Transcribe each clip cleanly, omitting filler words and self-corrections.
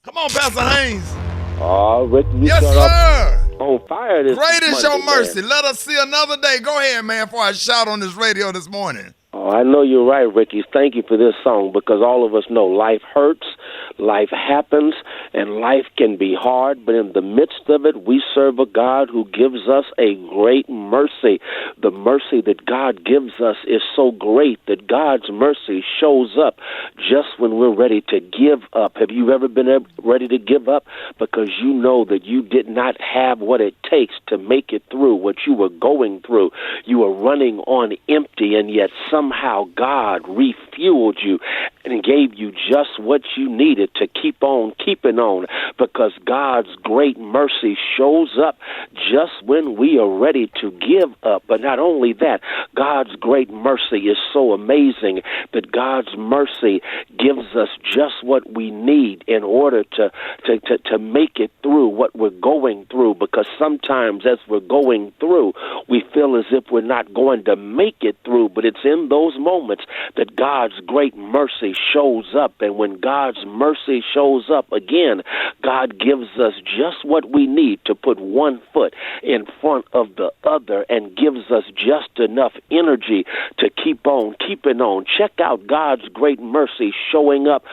Come on, Pastor Haynes. Oh, Rickey, you Yes, sir. On fire this Great is your Monday, mercy. man. Let us see another day. Go ahead, man, before I shout on this radio this morning. Oh, I know you're right, Rickey. Thank you for this song, because all of us know life hurts, life happens, and life can be hard. But in the midst of it, we serve a God who gives us a great mercy. The mercy that God gives us is so great that God's mercy shows up just when we're ready to give up. Have you ever been ready to give up because you know that you did not have what it takes to make it through what you were going through? You were running on empty, and yet somehow God refueled you and gave you just what you needed to keep on keeping on, because God's great mercy shows up just when we are ready to give up. But not only that, God's great mercy is so amazing that God's mercy gives us just what we need in order to make it through what we're going through, because sometimes as we're going through, we feel as if we're not going to make it through, but it's in those moments that God's great mercy shows up. And when God's mercy shows up again, God gives us just what we need to put one foot in front of the other and gives us just enough energy to keep on keeping on. Check out God's great mercy showing up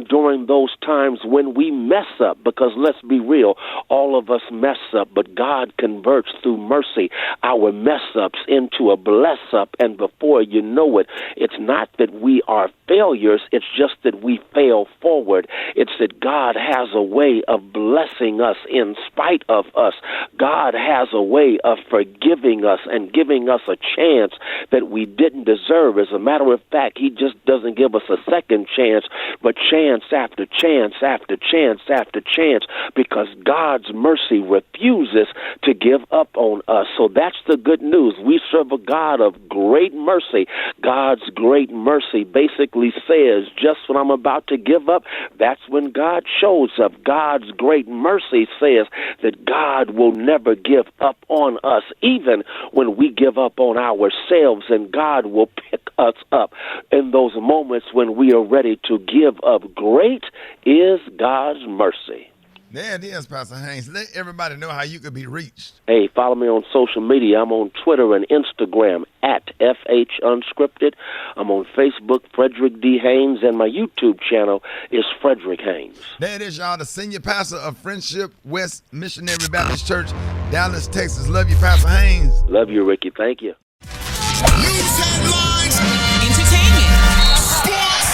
during those times when we mess up, because let's be real, all of us mess up, but God converts through mercy our mess ups into a bless up, and before you know it, it's not that we are failures, it's just that we fail forward. It's that God has a way of blessing us in spite of us. God has a way of forgiving us and giving us a chance that we didn't deserve. As a matter of fact, he just doesn't give us a second chance, but chance after chance after chance after chance, because God's mercy refuses to give up on us. So that's the good news. We serve a God of great mercy. God's great mercy basically says, just when I'm about to give up, that's when God shows up. God's great mercy says that God will never give up on us, even when we give up on ourselves, and God will pick us up in those moments when we are ready to give up. Great is God's mercy. There it is, Pastor Haynes. Let everybody know how you could be reached. Hey, follow me on social media. I'm on Twitter and Instagram at FH Unscripted. I'm on Facebook, Frederick D. Haynes, and my YouTube channel is Frederick Haynes. There it is, y'all, the senior pastor of Friendship West Missionary Baptist Church, Dallas, Texas. Love you, Pastor Haynes. Love you, Rickey. Thank you. News headlines, entertainment, sports.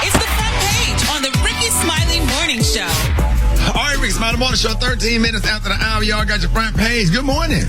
It's the front page on the Rickey Smiley Morning Show. All right, Rickey Smiley Morning Show, 13 minutes after the hour. Y'all got your front page. Good morning.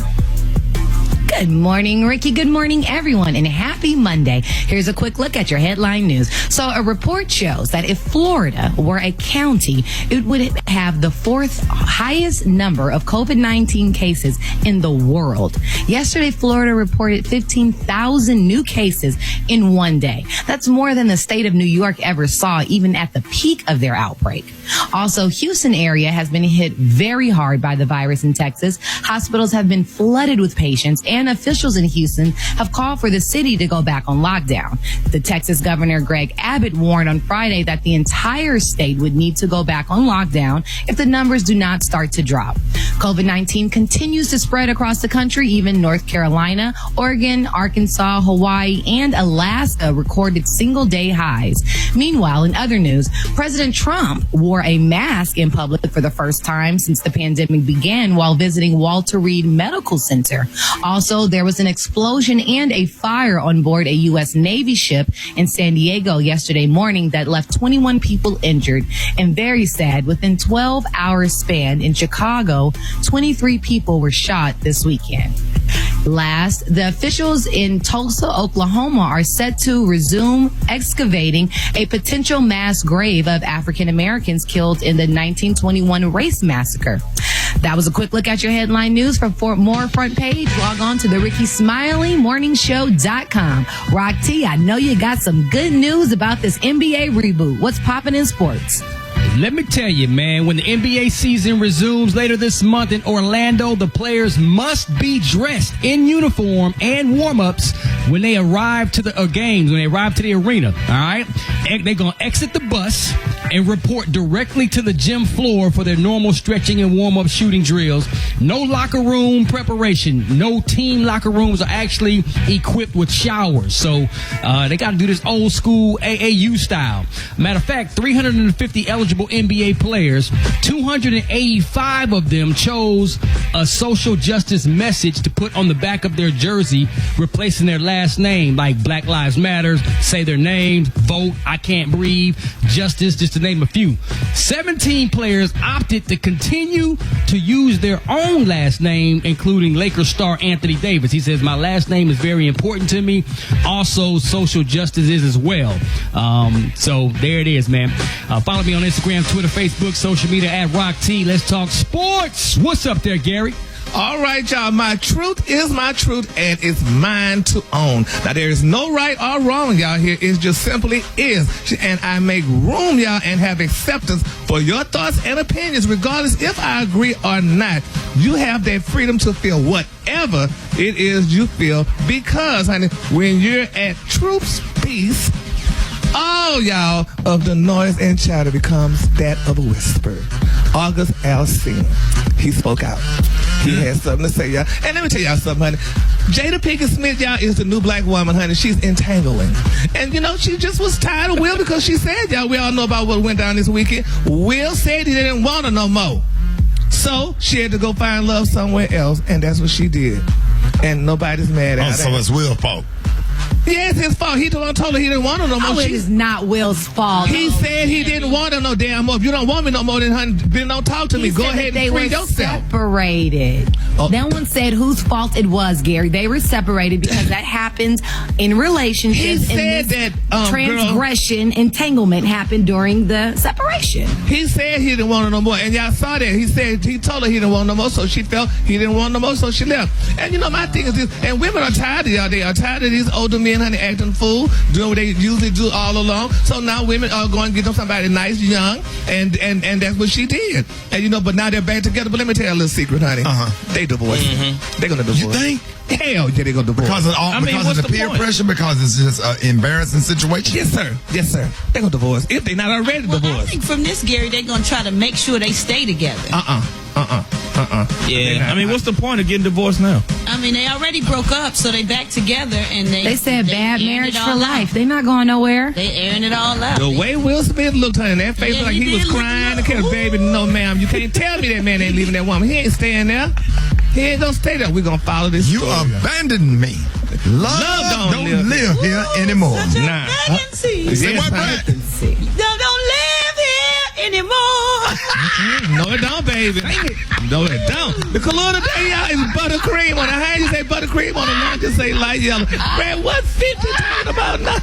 Good morning, Rickey. Good morning, everyone, and happy Monday. Here's a quick look at your headline news. So a report shows that if Florida were a county, it would have the fourth highest number of COVID-19 cases in the world. Yesterday, Florida reported 15,000 new cases in one day. That's more than the state of New York ever saw, even at the peak of their outbreak. Also, Houston area has been hit very hard by the virus in Texas. Hospitals have been flooded with patients, and officials in Houston have called for the city to go back on lockdown. The Texas Governor Greg Abbott warned on Friday that the entire state would need to go back on lockdown if the numbers do not start to drop. COVID-19 continues to spread across the country. Even North Carolina, Oregon, Arkansas, Hawaii, and Alaska recorded single-day highs. Meanwhile, in other news, President Trump wore a mask in public for the first time since the pandemic began while visiting Walter Reed Medical Center. Also, there was an explosion and a fire on board a U.S. Navy ship in San Diego yesterday morning that left 21 people injured. And very sad, within 12 hours span in Chicago, 23 people were shot this weekend. Last, the officials in Tulsa, Oklahoma are set to resume excavating a potential mass grave of African Americans killed in the 1921 race massacre. That was a quick look at your headline news. For more front page, log on to the RickeySmileyMorningShow.com. Rock T, I know you got some good news about this NBA reboot. What's popping in sports? Let me tell you, man, when the NBA season resumes later this month in Orlando, the players must be dressed in uniform and warm-ups when they arrive to the games, when they arrive to the arena, all right? They're going to exit the bus and report directly to the gym floor for their normal stretching and warm-up shooting drills. No locker room preparation. No team locker rooms are actually equipped with showers. So they got to do this old school AAU style. Matter of fact, 350 eligible NBA players, 285 of them chose a social justice message to put on the back of their jersey, replacing their last name, like Black Lives Matter, say their names, vote, I can't breathe, justice, just to name a few. 17 players opted to continue to use their own last name, including Lakers star Anthony Davis. He says, my last name is very important to me. Also, social justice is as well. So there it is, man. Follow me on Instagram, Twitter, Facebook, social media at Rock T. Let's talk sports. What's up there, Gary? All right, y'all. My truth is my truth, and it's mine to own. Now, there is no right or wrong, y'all, here. It just simply is. And I make room, y'all, and have acceptance for your thoughts and opinions, regardless if I agree or not. You have that freedom to feel whatever it is you feel, because, honey, when you're at truth's peace, all, y'all, of the noise and chatter becomes that of a whisper. August Alsina, he spoke out. He had something to say, y'all. And let me tell y'all something, honey. Jada Pinkett Smith, y'all, is the new black woman, honey. She's entangling. And, you know, she just was tired of Will, because she said, y'all, we all know about what went down this weekend. Will said he didn't want her no more. So she had to go find love somewhere else, and that's what she did. And nobody's mad at her. So it's Will's fault. Yeah, it's his fault. He told her he didn't want her no more. Oh, it is not Will's fault. He said he didn't want her no damn more. If you don't want me no more, then don't talk to me. Go ahead and free yourself. Separated. Oh. No one said whose fault it was, Gary. They were separated because that happens in relationships. He said that transgression, entanglement happened during the separation. He said he didn't want her no more, and y'all saw that. He told her he didn't want no more, so she felt he didn't want no more, so she left. And you know, my thing is this, and women are tired of y'all. They are tired of these older men, honey, acting fool, doing what they usually do all along. So now women are going to get them somebody nice, young, and that's what she did. And you know, but now they're back together. But let me tell you a little secret, honey. They divorced. They're gonna divorce. You think? Hell yeah, they're gonna divorce. Because of the peer pressure, because it's just an embarrassing situation? Yes, sir. They're gonna divorce if they're not already divorced. I think from this, Gary, they're gonna try to make sure they stay together. Yeah, I mean, what's the point of getting divorced now? I mean, they already broke up, so they back together, and they said bad airing marriage it for all life. out. They're not going nowhere. They airing it all out. The way Will Smith looked, honey, that face Yeah, like he he was did look crying. a The little- baby, no, ma'am, you can't tell me that man ain't leaving that woman. He ain't staying there. He ain't gonna stay there. We're gonna follow this. You story. abandoned me. Love don't live here anymore. Such a Nah. vacancy. Say Yes, what, honey. Brad? Don't live here anymore. No, it don't, baby. No, it don't. The color today, y'all, is buttercream. On the high, you say buttercream. On the line, just say light yellow. Brad, what 50 talking about now?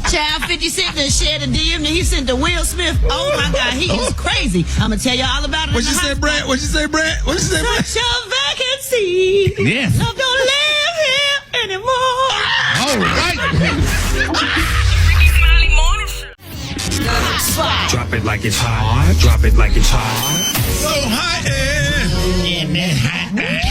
Child 50 Cent that shared a DM that he sent to Will Smith. Oh my God, he is crazy. I'm gonna tell you all about it. What you say, Brad? What you say, Brad? What you say, Brad? Such a vacancy. Yes. Love don't live here anymore. All right. Smiley morning show. Drop it like it's hot. Drop it like it's hot. So hot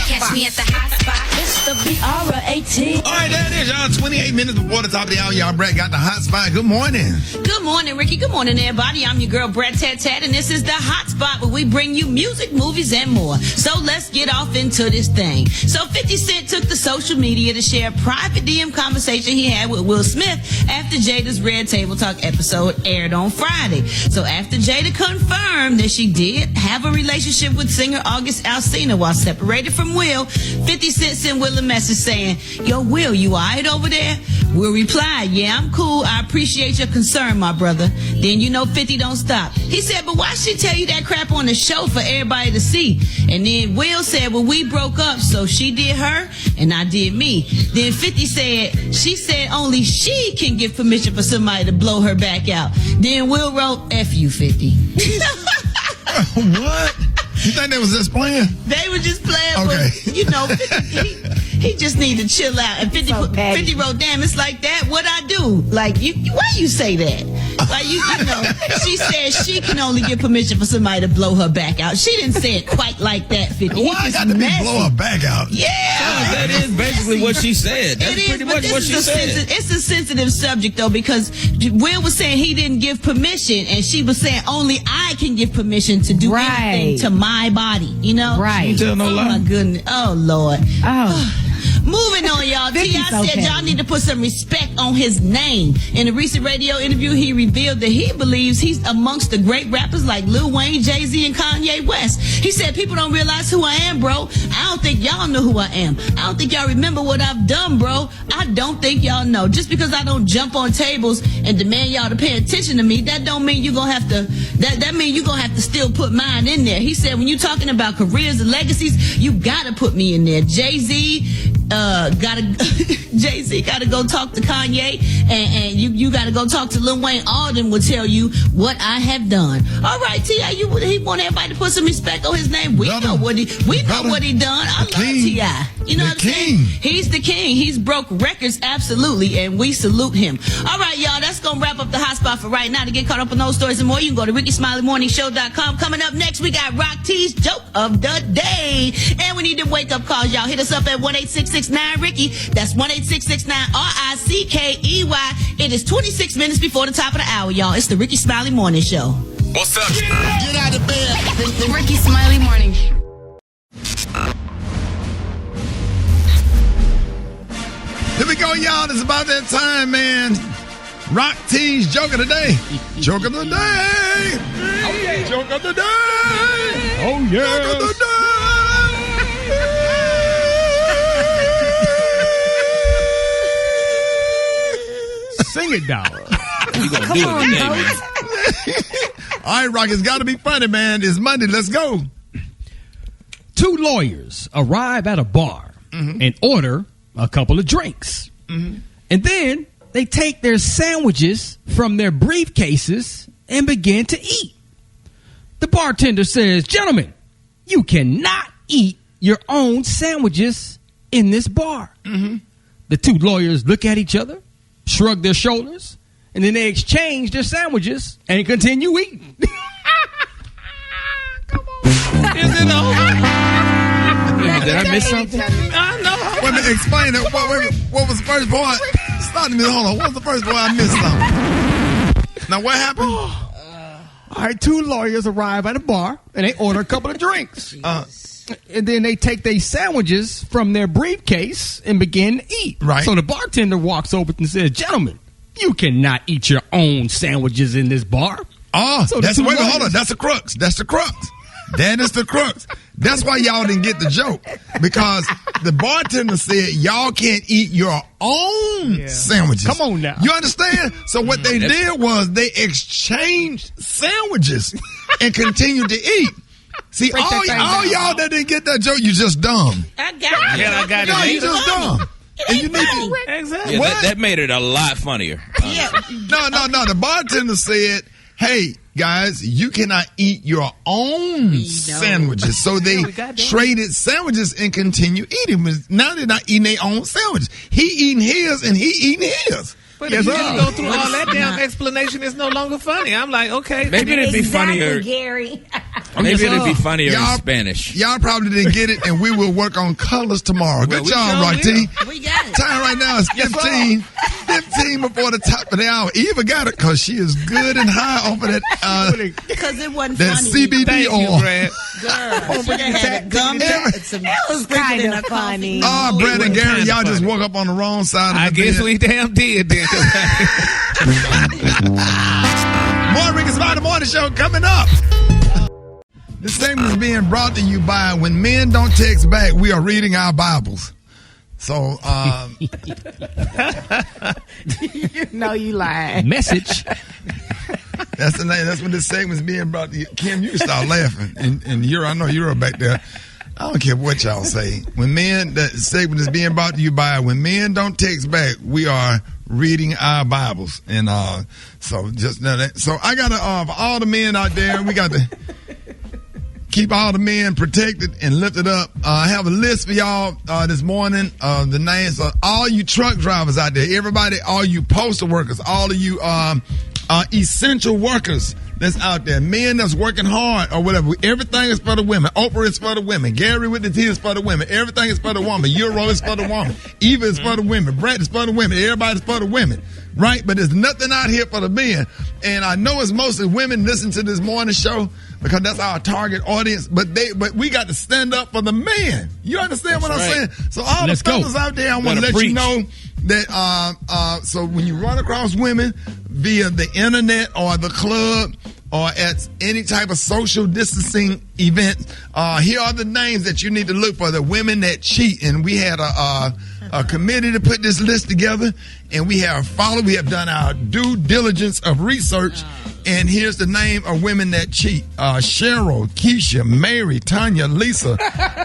Catch me at the hot spot. It's the BRAT. All right, there it is, y'all. 28 minutes before the top of the hour, y'all. Brad got the hot spot. Good morning. Good morning, Ricky. Good morning, everybody. I'm your girl, Brett Tat Tat, and this is the hot spot where we bring you music, movies, and more. So let's get off into this thing. So 50 Cent took to social media to share a private DM conversation he had with Will Smith after Jada's Red Table Talk episode aired on Friday. So after Jada confirmed that she did have a relationship with singer August Alsina while separated from Will, 50 Cent sent Will a message saying, "Yo, Will, you all right over there?" Will replied, "Yeah, I'm cool. I appreciate your concern, my brother." Then you know 50 don't stop. He said, "But why she tell you that crap on the show for everybody to see?" And then Will said, "Well, we broke up, so she did her and I did me." Then 50 said, "She said only she can give permission for somebody to blow her back out." Then Will wrote, "F you, 50. What? You think they was just playing? They were just playing, Okay. but, you know, 50, he just need to chill out. And 50, So petty. 50 wrote, "Damn, it's like that. What I do? Like, why you say that?" Like, you know, she said she can only get permission for somebody to blow her back out. She didn't say it quite like that, 50. Why I got to be blow her back out? Yeah. That is basically what she said. That's pretty much what she said. It's a sensitive subject, though, because Will was saying he didn't give permission, and she was saying only I can give permission to do anything to my body, you know? Right. You tell no lie. Oh, my goodness. Oh, Lord. Oh. Moving on, y'all. T.I. said y'all need to put some respect on his name. In a recent radio interview, he revealed that he believes he's amongst the great rappers like Lil Wayne, Jay-Z, and Kanye West. He said, people don't realize who I am, bro. I don't think y'all know who I am. I don't think y'all remember what I've done, bro. I don't think y'all know. Just because I don't jump on tables and demand y'all to pay attention to me, that don't mean you're gonna have to, that mean you're gonna have to still put mine in there. He said, when you're talking about careers and legacies, you gotta put me in there. Jay-Z gotta go talk to Kanye, and you gotta go talk to Lil Wayne. All of them will tell you what I have done. All right, T.I., he want everybody to put some respect on his name. We know what he done. I love T.I. You know what I'm saying? He's the king. He's broke records, absolutely, and we salute him. All right, y'all, that's gonna wrap up the hot spot for right now. To get caught up on those stories and more, you can go to RickeySmileyMorningShow.com. Coming up next, we got Rock T's Joke of the Day, and we need them wake up calls, y'all. Hit us up at 1-866-9-RICKEY. That's 1-866-9-RICKEY. It is 26 minutes before the top of the hour, y'all. It's the Rickey Smiley Morning Show. What's up? Get out of bed. The Rickey Smiley Morning Show. Here we go, y'all. It's about that time, man. Rock T's Joke of the Day. Joke of the Day. Okay. Joke of the Day. Oh, yeah. Joke of the Day. Sing it, dog. You gonna do it today, man. All right, Rock, it's got to be funny, man. It's Monday. Let's go. Two lawyers arrive at a bar and order a couple of drinks. And then they take their sandwiches from their briefcases and begin to eat. The bartender says, gentlemen, you cannot eat your own sandwiches in this bar. The two lawyers look at each other, shrug their shoulders, and then they exchange their sandwiches and continue eating. Come on. Is it over? Did I miss something? I know. Wait a minute, explain it. What was the first part? Start me. Hold on. What was the first part? I missed something. Now, what happened? All right, two lawyers arrive at a bar and they order a couple of drinks. And then they take their sandwiches from their briefcase and begin to eat. Right. So the bartender walks over and says, gentlemen, you cannot eat your own sandwiches in this bar. Oh, So that's the two wait, lawyers- hold on. That's the crux. That is the crux. That's why y'all didn't get the joke, because the bartender said y'all can't eat your own sandwiches. Come on now. You understand? So what they did was they exchanged sandwiches and continued to eat. See, all y'all that didn't get that joke, you just dumb. I got it. Yeah, I got it. No, you just dumb. And you need to. Exactly. What? Yeah, that made it a lot funnier. No. The bartender said, hey, guys, you cannot eat your own sandwiches. So they traded sandwiches and continue eating. Now they're not eating their own sandwiches. He eating his and he eating his. But if you just go through all that damn explanation, it's no longer funny. I'm like, okay. Maybe it'd be funnier. Gary. Maybe it'd be funnier in Y'all- Spanish. Y'all probably didn't get it, and we will work on colors tomorrow. Good we job, sure Rock T. We got it. Time right now is 15. 15 before the top of the hour. Eva got it because she is good and high off of that Because it wasn't that funny. CBD Thank you, oil. Brad. Girl, she done had a gum and some That was kind of funny. Oh, Brad and It was Gary, kinda y'all just funny. woke up on the wrong side of the I guess bed. we damn did then. More Rickey Smiley Morning Show coming up. This segment is being brought to you by When Men Don't Text Back, We Are Reading Our Bibles. So, No, you lied. Message. that's the name. That's when this segment is being brought to you. Kim, you can start laughing. And I know you're back there. I don't care what y'all say. That segment is being brought to you by When Men Don't Text Back, We Are Reading Our Bibles. And so just know that. So I got to, for all the men out there, we got to keep all the men protected and lifted up. I have a list for y'all this morning. The names of all you truck drivers out there, everybody, all you postal workers, all of you essential workers that's out there, men that's working hard or whatever. Everything is for the women. Oprah is for the women. Gary with the T is for the women. Everything is for the woman. Euro is for the woman. Eva is for the women. Brett is for the women. Everybody's for the women, right? But there's nothing out here for the men. And I know it's mostly women listen to this morning show because that's our target audience. But we got to stand up for the man. You understand what I'm saying? So all the fellas out there, I want to let you know that so when you run across women via the internet or the club or at any type of social distancing event, here are the names that you need to look for, the women that cheat. And we had a committee to put this list together, and we have done our due diligence of research. And here's the name of women that cheat: Cheryl, Keisha, Mary, Tanya, Lisa,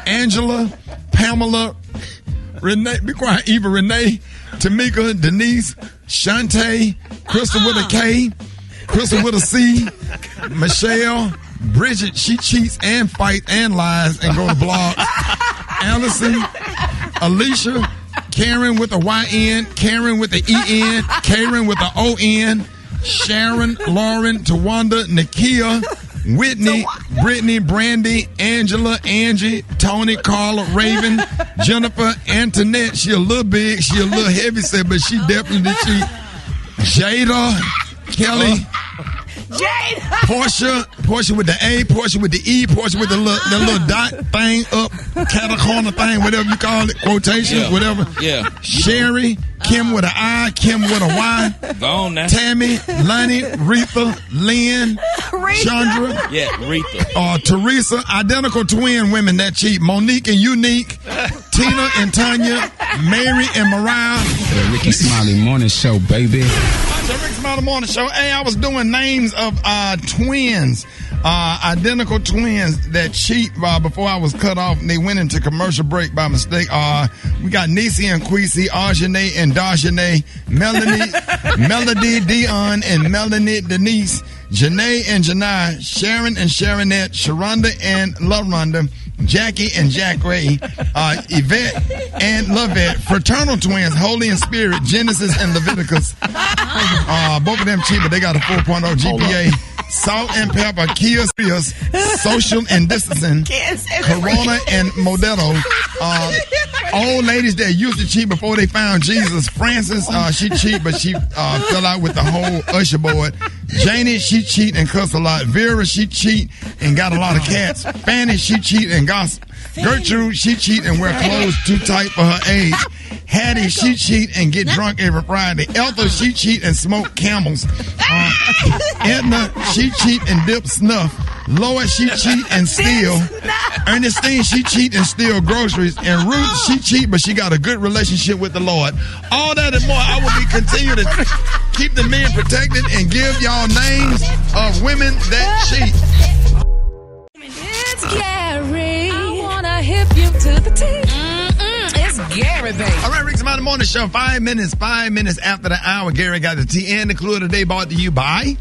Angela, Pamela, Renee, be quiet, Eva, Renee, Tamika, Denise, Shantae, Crystal with a K, Crystal with a C, Michelle, Bridget, she cheats and fights and lies and go to blogs, Allison, Alicia, Karen with a Y-N, Karen with a E-N, Karen with a O-N, Sharon, Lauren, Tawanda, Nakia, Whitney, Brittany, Brandy, Angela, Angie, Tony, Carla, Raven, Jennifer, Antoinette. She a little big, she a little heavy set, but she definitely cheat. Jada, Kelly, Portia with the A, Portia with the E, Portia with the little dot thing up, corner thing, whatever you call it, quotation, whatever. Yeah. Sherry, Kim with an I, Kim with a Y. Go on now. Tammy, Lonnie, Retha, Lynn, Chandra. Yeah, Retha. Teresa, identical twin women that cheat. Monique and Unique, Tina and Tanya, Mary and Mariah. The Rickey Smiley Morning Show, baby. The Rickey Smiley Morning Show. Hey, I was doing names of twins, identical twins that cheat before I was cut off. And they went into commercial break by mistake. We got Niecy and Queasy, Arjane and Darjane, Melody, Dion and Melanie Denise, Janae and Janai, Sharon and Sharonette, Sharonda and LaRonda, Jackie and Jack Ray, Yvette and Lovette, fraternal twins, Holy and Spirit, Genesis and Leviticus. Both of them cheap, but they got a 4.0 GPA. Salt and Pepper, Kia Spears, Social and Distancing, Corona and Modelo. Old ladies that used to cheat before they found Jesus. Frances, she cheat, but she fell out with the whole usher board. Janie, she cheat and cuss a lot. Vera, she cheat and got a lot of cats. Fanny, she cheat and gossip. Gertrude, she cheat and wear clothes too tight for her age. Hattie, she cheat and get drunk every Friday. Eltha, she cheat and smoke Camels. Edna, she cheat and dip snuff. Lois, she cheat and steal. Ernestine, she cheat and steal groceries. And Ruth, she cheat, but she got a good relationship with the Lord. All that and more, I will be continue to keep the men protected and give y'all names of women that cheat. It's Gary. I wanna hip you to the T. It's Gary, baby. All right, Rick's Mountain Morning Show. 5 minutes after the hour. Gary got the tea and the clue of the day brought to you by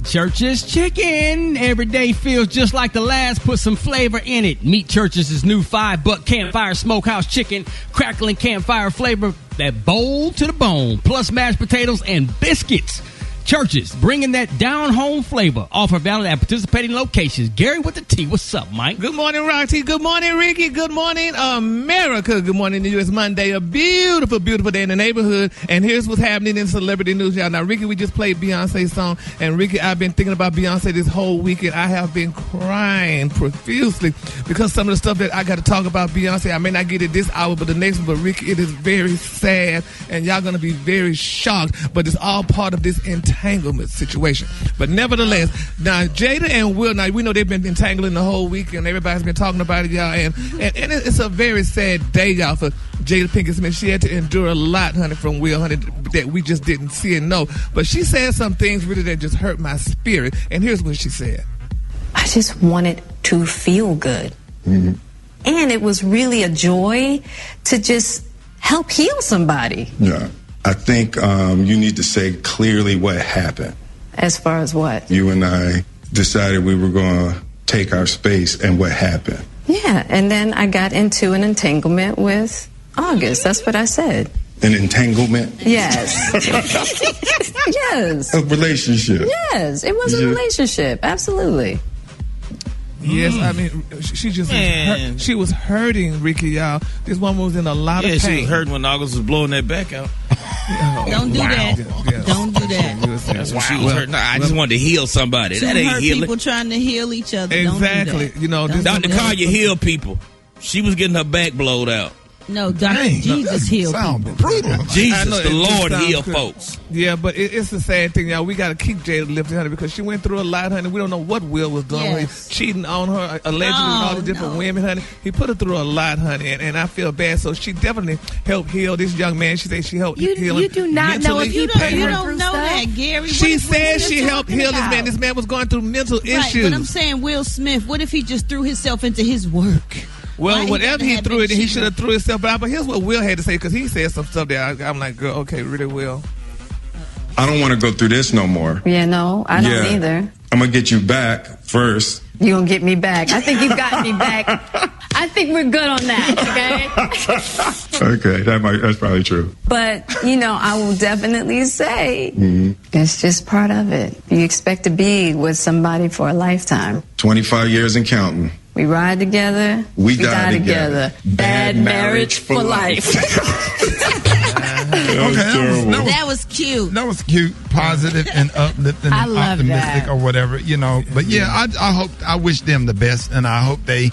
Church's Chicken. Every day feels just like the last. Put some flavor in it. Meet Church's new $5 campfire smokehouse chicken. Crackling campfire flavor that bold to the bone. Plus mashed potatoes and biscuits. Church's, bringing that down-home flavor. Offer valid at participating locations. Gary with the T. What's up, Mike? Good morning, Roxy. Good morning, Ricky. Good morning, America. Good morning to you. It's Monday, a beautiful, beautiful day in the neighborhood. And here's what's happening in celebrity news, y'all. Now, Ricky, we just played Beyonce's song. And, Ricky, I've been thinking about Beyonce this whole weekend. I have been crying profusely because some of the stuff that I got to talk about Beyonce, I may not get it this hour, but the next one. But, Ricky, it is very sad. And y'all going to be very shocked. But it's all part of this entanglement situation. But nevertheless, now Jada and Will, now we know they've been entangling the whole week and everybody's been talking about it, y'all, and it's a very sad day, y'all, for Jada Pinkett Smith. She had to endure a lot, honey, from Will, honey, that we just didn't see and know. But she said some things really that just hurt my spirit, and here's what she said. I just wanted to feel good. Mm-hmm. And it was really a joy to just help heal somebody. Yeah. I think you need to say clearly what happened. As far as what? You and I decided we were going to take our space, and what happened? Yeah, and then I got into an entanglement with August. That's what I said. an entanglement? Yes. Yes. A relationship? Yes, it was a relationship. Absolutely. Yes, I mean, she just she was hurting, Ricky, y'all. This woman was in a lot of pain. She was hurting when August was blowing that back out. Don't do that. Yes. Don't do that. That's when she was hurting. I just wanted to heal somebody. That ain't hurt healing. people trying to heal each other. Exactly. Don't do that. Dr. Collier heal people. She was getting her back blowed out. No, Jesus healed people. Brutal. Jesus, the Lord heal folks. Yeah, but it's the sad thing, y'all. We got to keep Jada lifted, honey, because she went through a lot, honey. We don't know what Will was doing. Yes. Cheating on her, allegedly, with all the different women, honey. He put her through a lot, honey, and I feel bad. So she definitely helped heal this young man. She said she helped heal him. You do not know if he put her through You don't know stuff. that, Gary. She said she helped heal this man. This man was going through mental issues. But I'm saying Will Smith, what if he just threw himself into his work? Well, whatever he threw it, he should have threw himself out. But here's what Will had to say, because he said some stuff there. I'm like, girl, okay, really, Will. I don't want to go through this no more. Yeah, no, I don't either. I'm going to get you back first. You gonna get me back? I think you got me back. I think we're good on that, okay? Okay, that's probably true. But, I will definitely say it's just part of it. You expect to be with somebody for a lifetime. 25 years and counting. We ride together. We die together. Bad marriage for life. That was cute. That was cute, positive, and uplifting, I and love optimistic, that. or whatever, But yeah, I wish them the best, and I hope they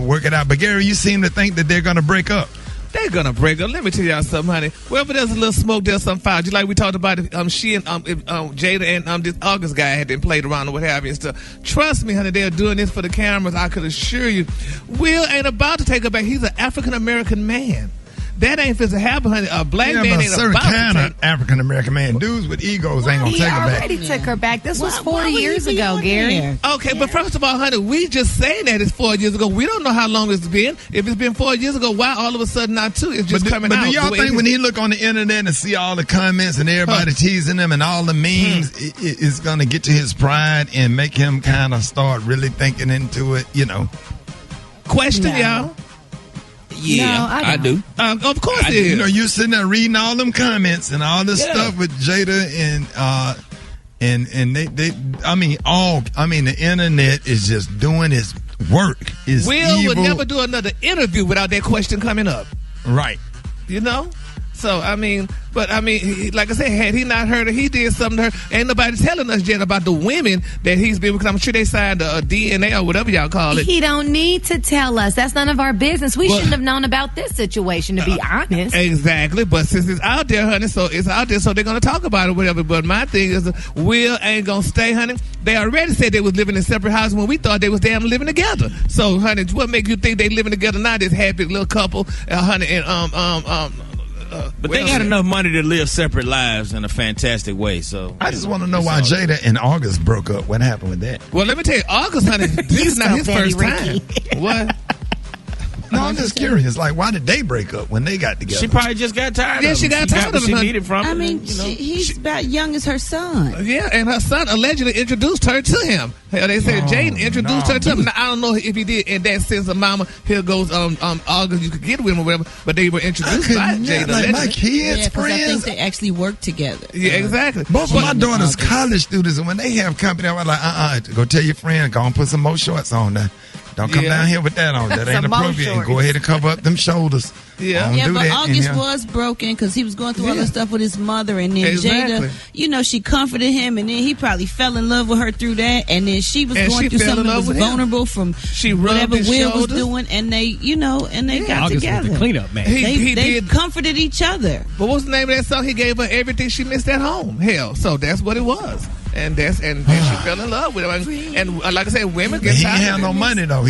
work it out. But Gary, you seem to think that they're going to break up. They're gonna break up. Let me tell y'all something, honey. Wherever there's a little smoke, there's some fire. Just like we talked about, she and Jada and this August guy had been played around or what have you and stuff. Trust me, honey, they're doing this for the cameras. I could assure you, Will ain't about to take her back. He's an African American man. That ain't fit to happen, honey. A black man ain't certain about kind to of African American man, dudes with egos ain't gonna He take her back. already took her back. This was 40 years ago, Gary. Okay, but first of all, honey, we just saying that it's 4 years ago. We don't know how long it's been. If it's been 4 years ago, why all of a sudden now too? It's just coming out. But do y'all think when he look on the internet and see all the comments and everybody teasing him and all the memes, it's gonna get to his pride and make him kind of start really thinking into it? Question, y'all. Yeah, No, I do. Of course it is. You sitting there reading all them comments and all this stuff with Jada and the internet is just doing its work. It's Will evil. would never do another interview without that question coming up. Right. So, like I said, had he not heard her, he did something to her. Ain't nobody telling us yet about the women that he's been with. I'm sure they signed a DNA or whatever y'all call it. He don't need to tell us. That's none of our business. We shouldn't have known about this situation, to be honest. Exactly. But since it's out there, honey, so it's out there, so they're going to talk about it or whatever. But my thing is, Will ain't going to stay, honey. They already said they was living in separate houses when we thought they was damn living together. So, honey, what make you think they living together now, this happy little couple, honey, and, but they got enough money to live separate lives in a fantastic way. So I just want to know why Jada and August broke up. What happened with that? Well, let me tell you, August, honey, this is not his first time. What? No, I'm just curious. Like, why did they break up when they got together? She probably just got tired of him. She got tired of him. She needed from him. He's about young as her son. Yeah, and her son allegedly introduced her to him. Hell, they said Jaden introduced her to him. Now, I don't know if he did in that sense of mama. Here goes August. You could get with him or whatever, but they were introduced by Jaden. Like my kids' I think friends. they actually work together. Yeah, exactly. Both of my daughters college students, and when they have company, I'm like, go tell your friend, go and put some more shorts on there. Don't come down here with that on. That ain't appropriate. And go ahead and cover up them shoulders. Yeah, but August was broken because he was going through all the stuff with his mother, and then Jada, she comforted him, and then he probably fell in love with her through that, and then she was going through something that was vulnerable from whatever Will was doing, and they, got August together. Was the cleanup man. They comforted each other. But what's the name of that song? He gave her everything she missed at home. Hell, so that's what it was. And then she fell in love with him. And like I said, women get tired. He had no money though.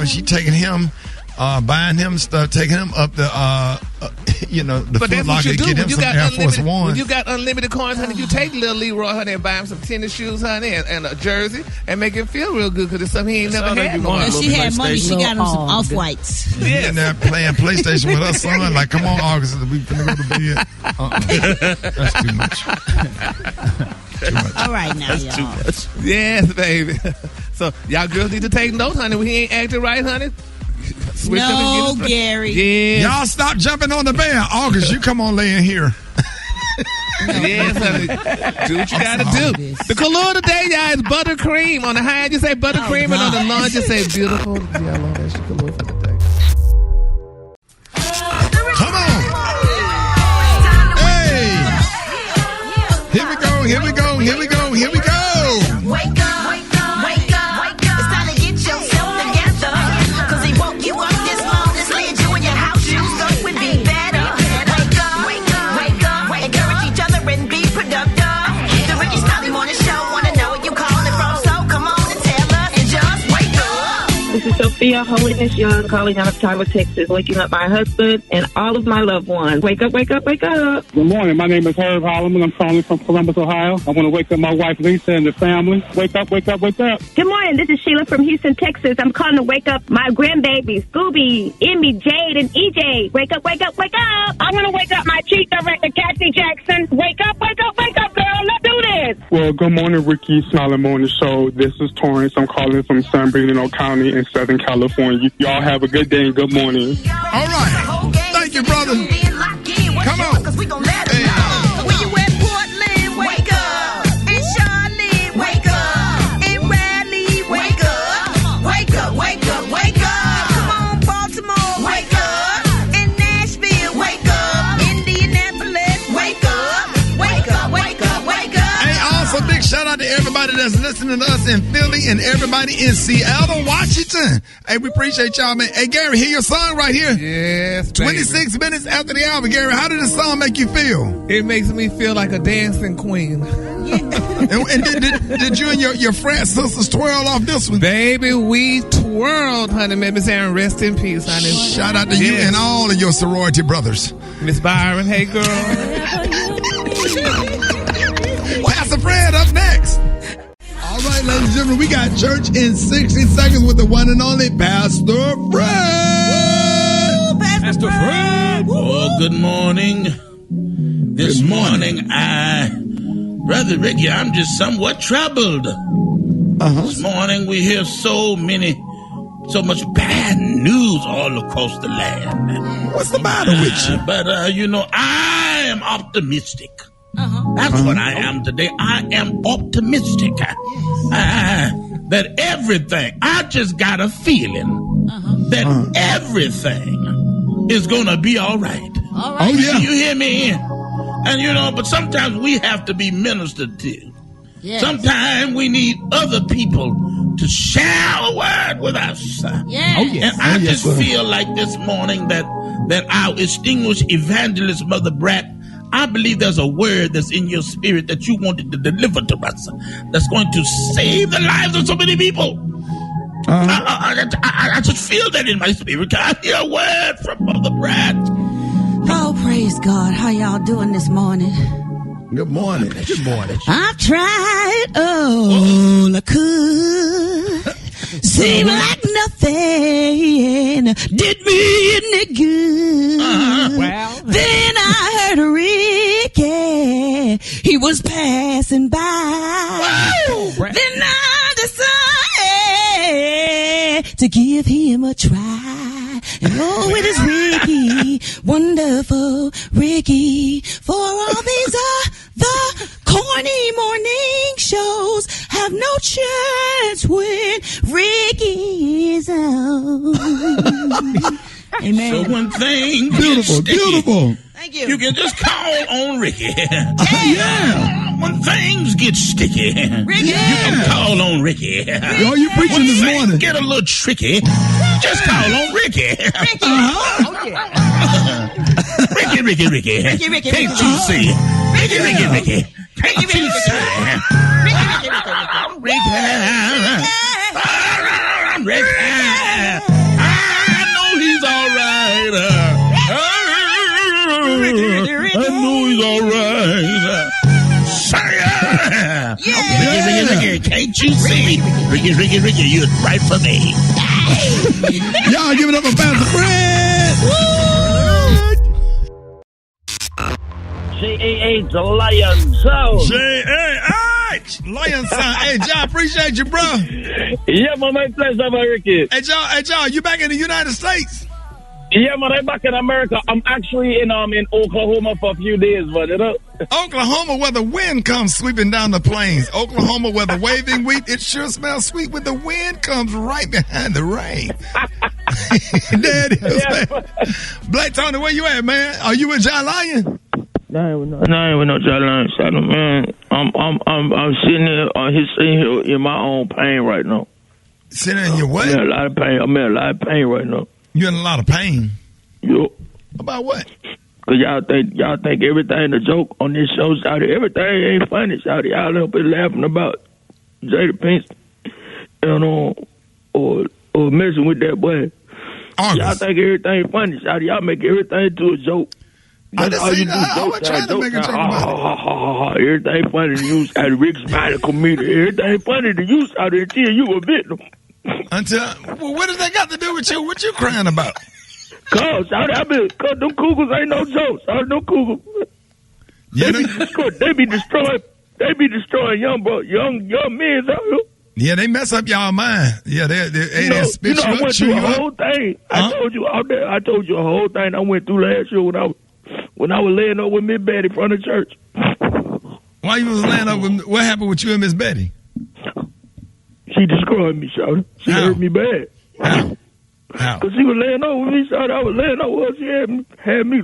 She taking him, buying him stuff, taking him up the the Foot Locker to get him some Air Force One. When you got unlimited coins, honey, you take little Leroy, honey, and buy him some tennis shoes, honey, and a jersey, and make him feel real good because it's something he ain't never had. Because she had money, she got him some Off-Whites. Yeah, and they're playing PlayStation with her son. Like, come on, August, we finna go to bed. That's too much. All right now, That's y'all. too much. Yes, baby. So y'all girls need to take notes, honey. When he ain't acting right, honey, Switch up and get Gary. Yes. Y'all stop jumping on the band. August, you come on lay in here. Yes, honey. Do what you gotta do. The color today, y'all, is buttercream. On the high end, you say buttercream, and on the low, you say beautiful. Yeah, I love that shit color for the day. Come on. Hey. Here we go, here we go, here we go, here we go. Wake up, wake up, wake up. It's time to get yourself together. Cause he woke you up this morning, slid you in your house shoes, so it would be better. Wake up, wake up, wake up. Encourage each other and be productive. The Rickey Smiley Morning Show, wanna know where you calling from, so come on and tell us and just wake up. This is Sophia Holiness Young calling out of Tyler, Texas, waking up my husband and all of my loved ones. Wake up, wake up, wake up. Good morning. My name is Herb Holloman. I'm calling from Columbus, Ohio. I want to wake up my wife, Lisa, and the family. Wake up, wake up, wake up. Good morning. This is Sheila from Houston, Texas. I'm calling to wake up my grandbabies, Scooby, Emmy, Jade, and EJ. Wake up, wake up, wake up. I want to wake up my chief director, Kathy Jackson. Wake up, wake up, wake up, girl. Let's do this. Well, good morning, Rickey Smiley Morning Show. This is Torrance. I'm calling from San Bernardino County in Southern California. Y'all have a good day and good morning. All right. Thank you, brother. Come on. Hey. Where you at, Portland? Wake up. In Charlotte, wake up. In Raleigh, wake up. Wake up, wake up, wake up. Come on, Baltimore, wake up. In Nashville, wake up. Indianapolis, wake up. Wake up, wake up, wake up. Hey, also big shout out to everybody that's listening to us in Philly and everybody in Seattle, Washington. Hey, we appreciate y'all, man. Hey, Gary, hear your song right here. Yes, baby. 26 minutes after the hour, Gary. How did the song make you feel? It makes me feel like a dancing queen. and did you and your friend sisters twirl off this one? Baby, we twirled, honey. Miss Aaron, rest in peace, honey. Shout out to you and all of your sorority brothers. Miss Byron, hey, girl. Pastor Fred up next. All right, ladies and gentlemen, we got church in 60 seconds with the one and only Pastor Fred. Pastor Fred. Oh, good morning. This morning, Brother Rickey, I'm just somewhat troubled. This morning we hear so much bad news all across the land. What's the matter with you? But, I am optimistic. That's what I am today. I am optimistic. That everything, I just got a feeling that everything is going to be all right. All right. Oh, yeah. You hear me? And, but sometimes we have to be ministered to. Yes. Sometimes we need other people to share a word with us. Yes. Oh, yes. And I just feel like this morning that our distinguished evangelist, Mother Bratt, I believe there's a word that's in your spirit that you wanted to deliver to us that's going to save the lives of so many people. I just feel that in my spirit. Can I hear a word from Mother Bratt? Oh, praise God. How y'all doing this morning? Good morning. Good morning. I've tried all I could. Seemed like nothing did me any good. Well. Then I heard Rickey. He was passing by. Wow. Then I decided to give him a try. And oh, it is Rickey, wonderful Rickey. For all these the corny morning shows have no chance when Rickey is on. Amen. So when things Beautiful, get sticky, beautiful. Thank you. you can just call on Rickey. Yeah. When things get sticky, Rickey. you can call on Rickey. Yo, you preaching When this things morning. get a little tricky, just call on Rickey. Oh, yeah. Rickey. Can't you see? Rickey. Can't you see? Rickey. I know he's all right. I know he's all right. Rickey. Can't you see? Rickey, you're right for me. Y'all give it up for Pastor Fred. JAA, the Lion Zone. JAA. George, Lion son. Hey, John, appreciate you, bro. Yeah, man, my pleasure, Ricky. Hey, John, you back in the United States? Yeah, man, I'm back in America. I'm actually in Oklahoma for a few days, but Oklahoma, where the wind comes sweeping down the plains. Oklahoma, where the waving wheat, it sure smells sweet when the wind comes right behind the rain. There it is, man. Black Tony, where you at, man? Are you with John Lyon? No, I ain't with no John Lyon, man. I'm sitting here in my own pain right now. Sitting in your what? I'm in a lot of pain. Right now. You're in a lot of pain? Yup. About what? Cause y'all think everything a joke on this show, shouty. Everything ain't funny, shouty. Y'all up here laughing about Jada Pinkett and or messing with that boy. August. Y'all think everything funny, shouty. Y'all make everything to a joke. I just seen that. I was trying to make a joke about it. Everything funny to you, shouty. Rickey Smiley comedian. Everything funny to you, shouty, until you a victim. Well, what does that got to do with you? What you crying about? Cause them cougars ain't no jokes. Them cougars. Yeah, they be destroying young men out here. Yeah, they mess up y'all mind. Yeah, they spit I went through a whole thing. I told you out there. I told you a whole thing I went through last year when I was laying up with Miss Betty in front of church. Why you was laying up with? What happened with you and Miss Betty? She destroyed me, shawty. She hurt me bad. How? Because she was laying over me, shawty. I was laying over her. She had me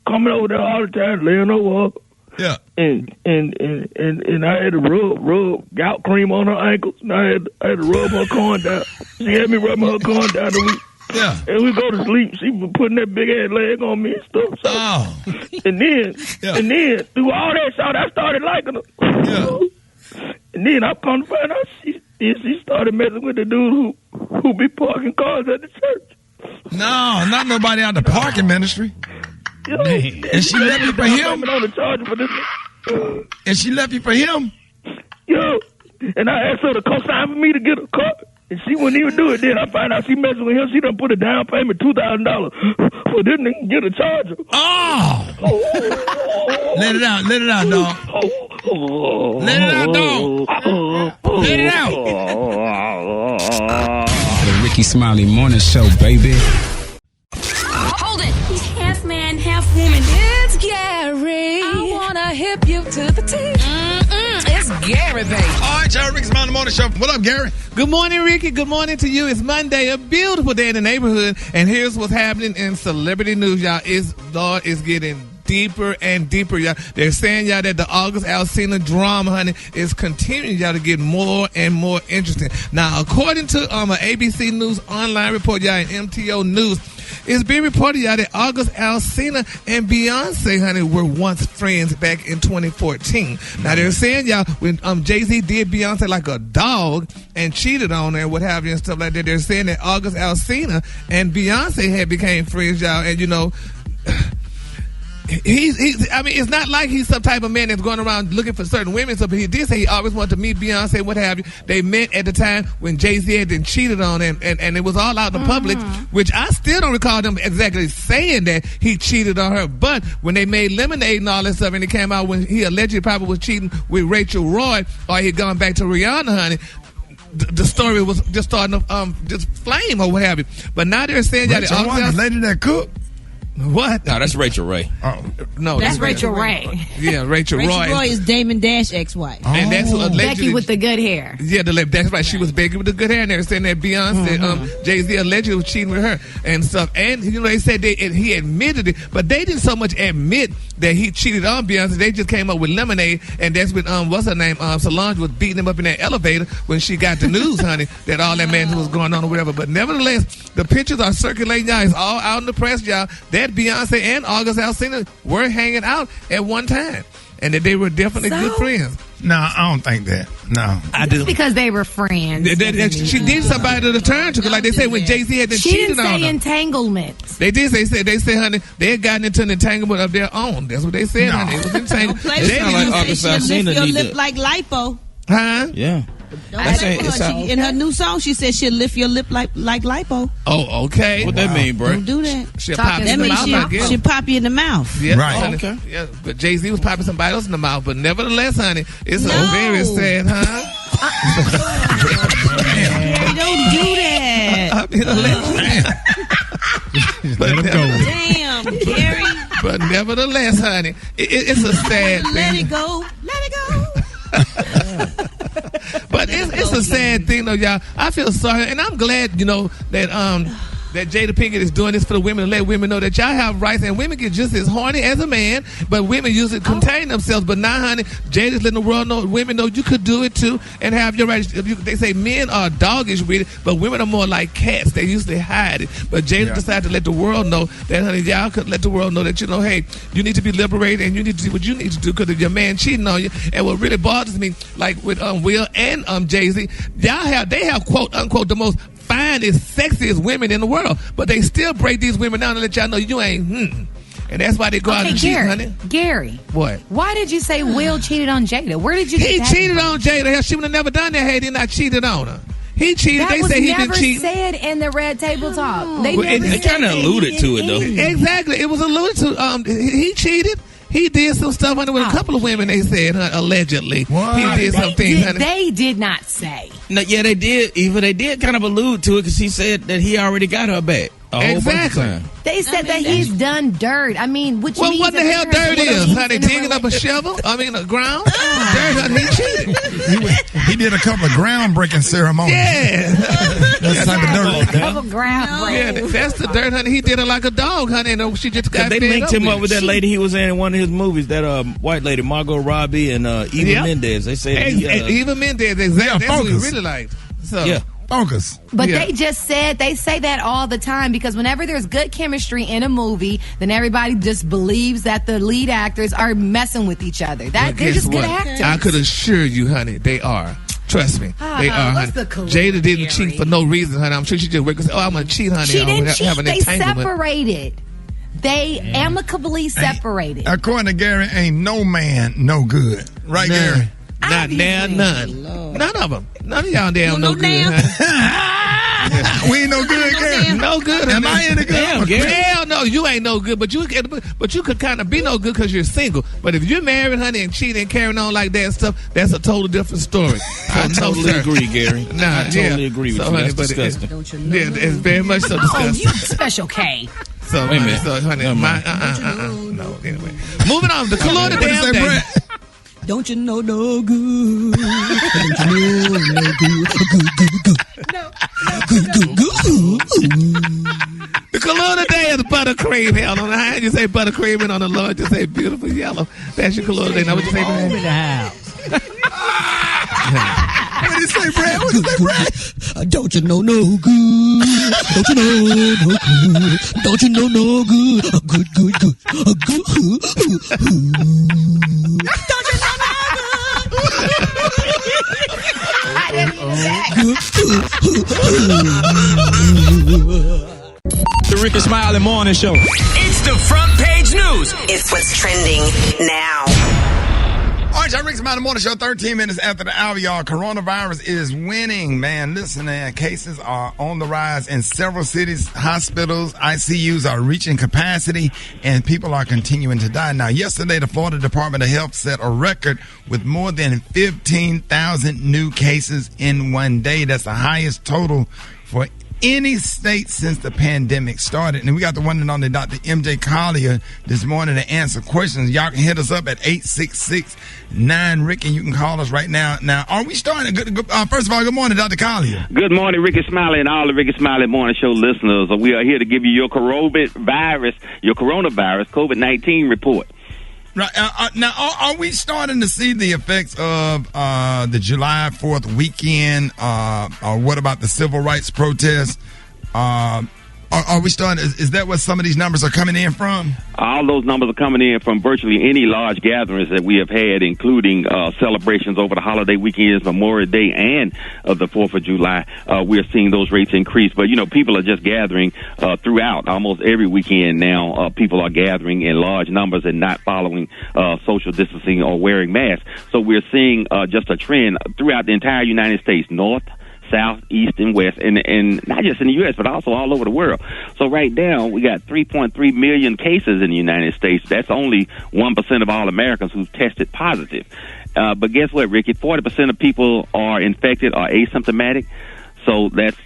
coming over there all the time, laying over her. Yeah. And I had to rub gout cream on her ankles, and I had to rub her corn down. She had me rubbing her corn down, and we go to sleep. She was putting that big ass leg on me and stuff. So. Oh. And then through all that, shawty, I started liking her. Yeah. And then I come to find out she started messing with the dude who be parking cars at the church. No, not nobody out the parking ministry. Yo, and she left you for him? On the charge for this. And she left you for him? Yo, and I asked her to co-sign for me to get a car. And she wouldn't even do it. Then I find out she messing with him. She done put a down payment $2,000 for this nigga get a charger. Oh! Let it out, dog. Let it out, dog. Let it out. The Rickey Smiley Morning Show, baby. Hold it. He's half man, half woman. It's Gary. I wanna hip you to the teeth. It's Gary, baby. All right, y'all. Rickey Smiley Morning Show. What up, Gary? Good morning, Ricky. Good morning to you. It's Monday, a beautiful day in the neighborhood. And here's what's happening in celebrity news, y'all. Lord is getting deeper and deeper, y'all. They're saying, y'all, that the August Alsina drama, honey, is continuing, y'all, to get more and more interesting. Now, according to an ABC News online report, y'all, and MTO News, it's been reported, y'all, that August Alsina and Beyonce, honey, were once friends back in 2014. Now, they're saying, y'all, when Jay-Z did Beyonce like a dog and cheated on her and what have you and stuff like that, they're saying that August Alsina and Beyonce had became friends, y'all, and, you know, I mean, it's not like he's some type of man that's going around looking for certain women. So, but he did say he always wanted to meet Beyonce, what have you. They met at the time when Jay-Z had been cheated on, and it was all out in the public, which I still don't recall them exactly saying that he cheated on her. But when they made Lemonade and all that stuff, and it came out when he allegedly probably was cheating with Rachel Roy, or he'd gone back to Rihanna, honey, the story was just starting to just flame or what have you. But now they're saying that the lady that cooked. What? No, that's Rachel Ray. Oh, no, that's Rachel Ray. Yeah, Rachel Roy. Rachel Roy is Damon Dash ex-wife. Oh. And that's Becky with the good hair. Yeah, that's right. She was Becky with the good hair, and they were saying that Beyonce, Jay-Z allegedly was cheating with her and stuff. And you know, they said he admitted it, but they didn't so much admit that he cheated on Beyonce. They just came up with Lemonade, and that's when what's her name, Solange was beating him up in that elevator when she got the news, honey, that all that man was going on or whatever. But nevertheless, the pictures are circulating, y'all. It's all out in the press, y'all. That Beyonce and August Alsina were hanging out at one time, and that they were definitely good friends. No, I don't think that. No, I do. Because they were friends. She did somebody to turn to, like they said when Jay-Z had been cheated on her. She didn't say entanglements. They did. They said, honey, they had gotten into an entanglement of their own. That's what they said, honey. It was entanglement. Don't play with August Alsina your lip like lipo. Huh? Yeah. In her new song, she said she'll lift your lip like lipo. Oh, okay. What that mean, bro? Don't do that. She'll pop you in the mouth. She'll pop you in the mouth. Yeah, right. Honey. Okay. Yeah, but Jay-Z was popping somebody else in the mouth. But nevertheless, honey, it's a very sad, huh? Don't do that. Damn, Gary. But nevertheless, honey, it's a sad thing. Let it go. But it's a sad thing, though, y'all. I feel sorry, and I'm glad, that Jada Pinkett is doing this for the women to let women know that y'all have rights, and women get just as horny as a man, but women usually contain themselves. But now, honey, Jada's letting the world know, women know you could do it too and have your rights. They say men are doggish with it, but women are more like cats. They usually hide it. But Jada decided to let the world know that, honey, y'all could let the world know that, hey, you need to be liberated and you need to do what you need to do because of your man cheating on you. And what really bothers me, like with Will and Jay-Z, they have quote unquote the most finest, sexiest women in the world, but they still break these women down and let y'all know you ain't. And that's why they go out and cheat, honey. Gary. What? Why did you say Will cheated on Jada? Where did you get that? He cheated on Jada. She would have never done that had he not cheated on her. He cheated. They say he didn't cheat. That was never said in the Red Table Talk. They kind of alluded to it, though. Exactly. It was alluded to. He cheated. He did some stuff with a couple of women, they said, allegedly. What? He did some things, honey. They did not say. No, yeah, they did. Eva, they did kind of allude to it because he said that he already got her back. Exactly. They said that he's done dirt. I mean, which means what the hell dirt is, honey? Digging up a shovel? The ground? Dirt, honey. He cheated. He did a couple of groundbreaking ceremonies. Yeah. That's the type of dirt. A couple groundbreaking. Yeah, that's the dirt, honey. He did it like a dog, honey. And she just got They linked him up with that lady he was in one of his movies, that white lady, Margot Robbie and Eva Mendes. They said Eva Mendes, exactly. That's what he really liked. So, yeah. Focus. But they just said, they say that all the time because whenever there's good chemistry in a movie, then everybody just believes that the lead actors are messing with each other. They're just good actors. I could assure you, honey, they are. Trust me, they are, honey. Jada didn't cheat for no reason, honey. I'm sure she just went and said, I'm going to cheat, honey. She didn't cheat. They entanglement. Separated. They amicably separated. According to Gary, ain't no man no good. Right, Gary? Not now, none. Lord. None of them. None of y'all damn no good. Huh? We ain't no good, Gary. No good. Am I any good? Hell no, you ain't no good. But you could kind of be no good because you're single. But if you're married, honey, and cheating and carrying on like that and stuff, that's a totally different story. I totally agree, Gary. I totally agree with you. That's disgusting. It's very much so disgusting. Oh, you Special K. So, wait a minute. So, honey, no, anyway. Moving on. The color of the damn day. Don't you know no good? Don't you know no good? The color of the day is buttercream. Hell, on the high you say buttercream, and on the low you say beautiful yellow. That's your color of the day. Now what you say? Home in the house. What did you say, Brad? What did you say, Brad? Don't you know no good? Don't you know no good? Don't you know no good? Good. Don't you know The Rickey Smiley Morning Show. It's the front page news. It's what's trending now. All right, y'all, Rickey Smiley Morning Show, 13 minutes after the hour, y'all. Coronavirus is winning, man. Listen, man, cases are on the rise in several cities. Hospitals, ICUs are reaching capacity, and people are continuing to die. Now, yesterday, the Florida Department of Health set a record with more than 15,000 new cases in one day. That's the highest total for any state since the pandemic started. And we got the one and only Dr. MJ Collier this morning to answer questions. Y'all can hit us up at 866-9-RICKEY. You can call us right now. Now, are we starting? First of all, good morning, Dr. Collier. Good morning, Rickey Smiley and all the Rickey Smiley Morning Show listeners. We are here to give you your coronavirus COVID-19 report. Right. Now, are we starting to see the effects of the July 4th weekend? Or what about the civil rights protests? Are we starting? Is that what some of these numbers are coming in from? All those numbers are coming in from virtually any large gatherings that we have had, including celebrations over the holiday weekends, Memorial Day, and the 4th of July. We're seeing those rates increase. But, people are just gathering throughout. Almost every weekend now, people are gathering in large numbers and not following social distancing or wearing masks. So we're seeing just a trend throughout the entire United States, north, south, east, and west, and not just in the U.S., but also all over the world. So right now, we got 3.3 million cases in the United States. That's only 1% of all Americans who've tested positive. But guess what, Ricky? 40% of people are infected are asymptomatic. So that's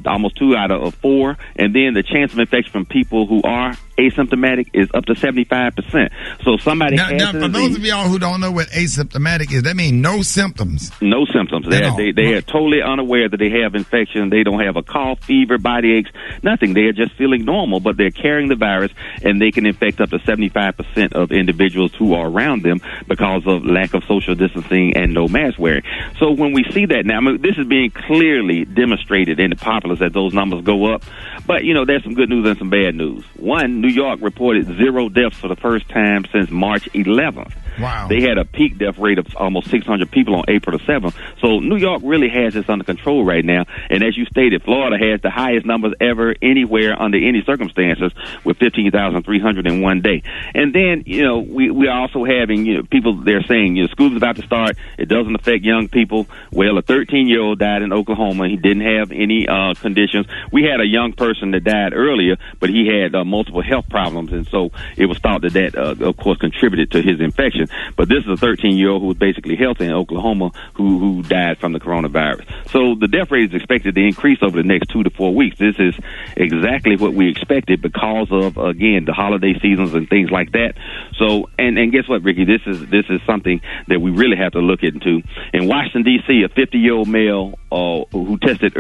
almost 2 out of 4. And then the chance of infection from people who are asymptomatic is up to 75%. So somebody now for those of y'all who don't know what asymptomatic is, that means no symptoms. No symptoms. They are totally unaware that they have infection. They don't have a cough, fever, body aches, nothing. They are just feeling normal, but they're carrying the virus, and they can infect up to 75% of individuals who are around them because of lack of social distancing and no mask wearing. So when we see that now, this is being clearly demonstrated in the populace as those numbers go up. But, there's some good news and some bad news. One, New York reported 0 deaths for the first time since March 11th. Wow. They had a peak death rate of almost 600 people on April the 7th. So New York really has this under control right now. And as you stated, Florida has the highest numbers ever anywhere under any circumstances with 15,300 in one day. And then, we are also having, people, they're saying, school's about to start. It doesn't affect young people. Well, a 13-year-old died in Oklahoma. He didn't have any conditions. We had a young person that died earlier, but he had multiple health problems. And so it was thought that, of course, contributed to his infection. But this is a 13-year-old who was basically healthy in Oklahoma who died from the coronavirus. So the death rate is expected to increase over the next 2 to 4 weeks. This is exactly what we expected because of, again, the holiday seasons and things like that. So, and guess what, Ricky? This is something that we really have to look into. In Washington, D.C., a 50-year-old male who tested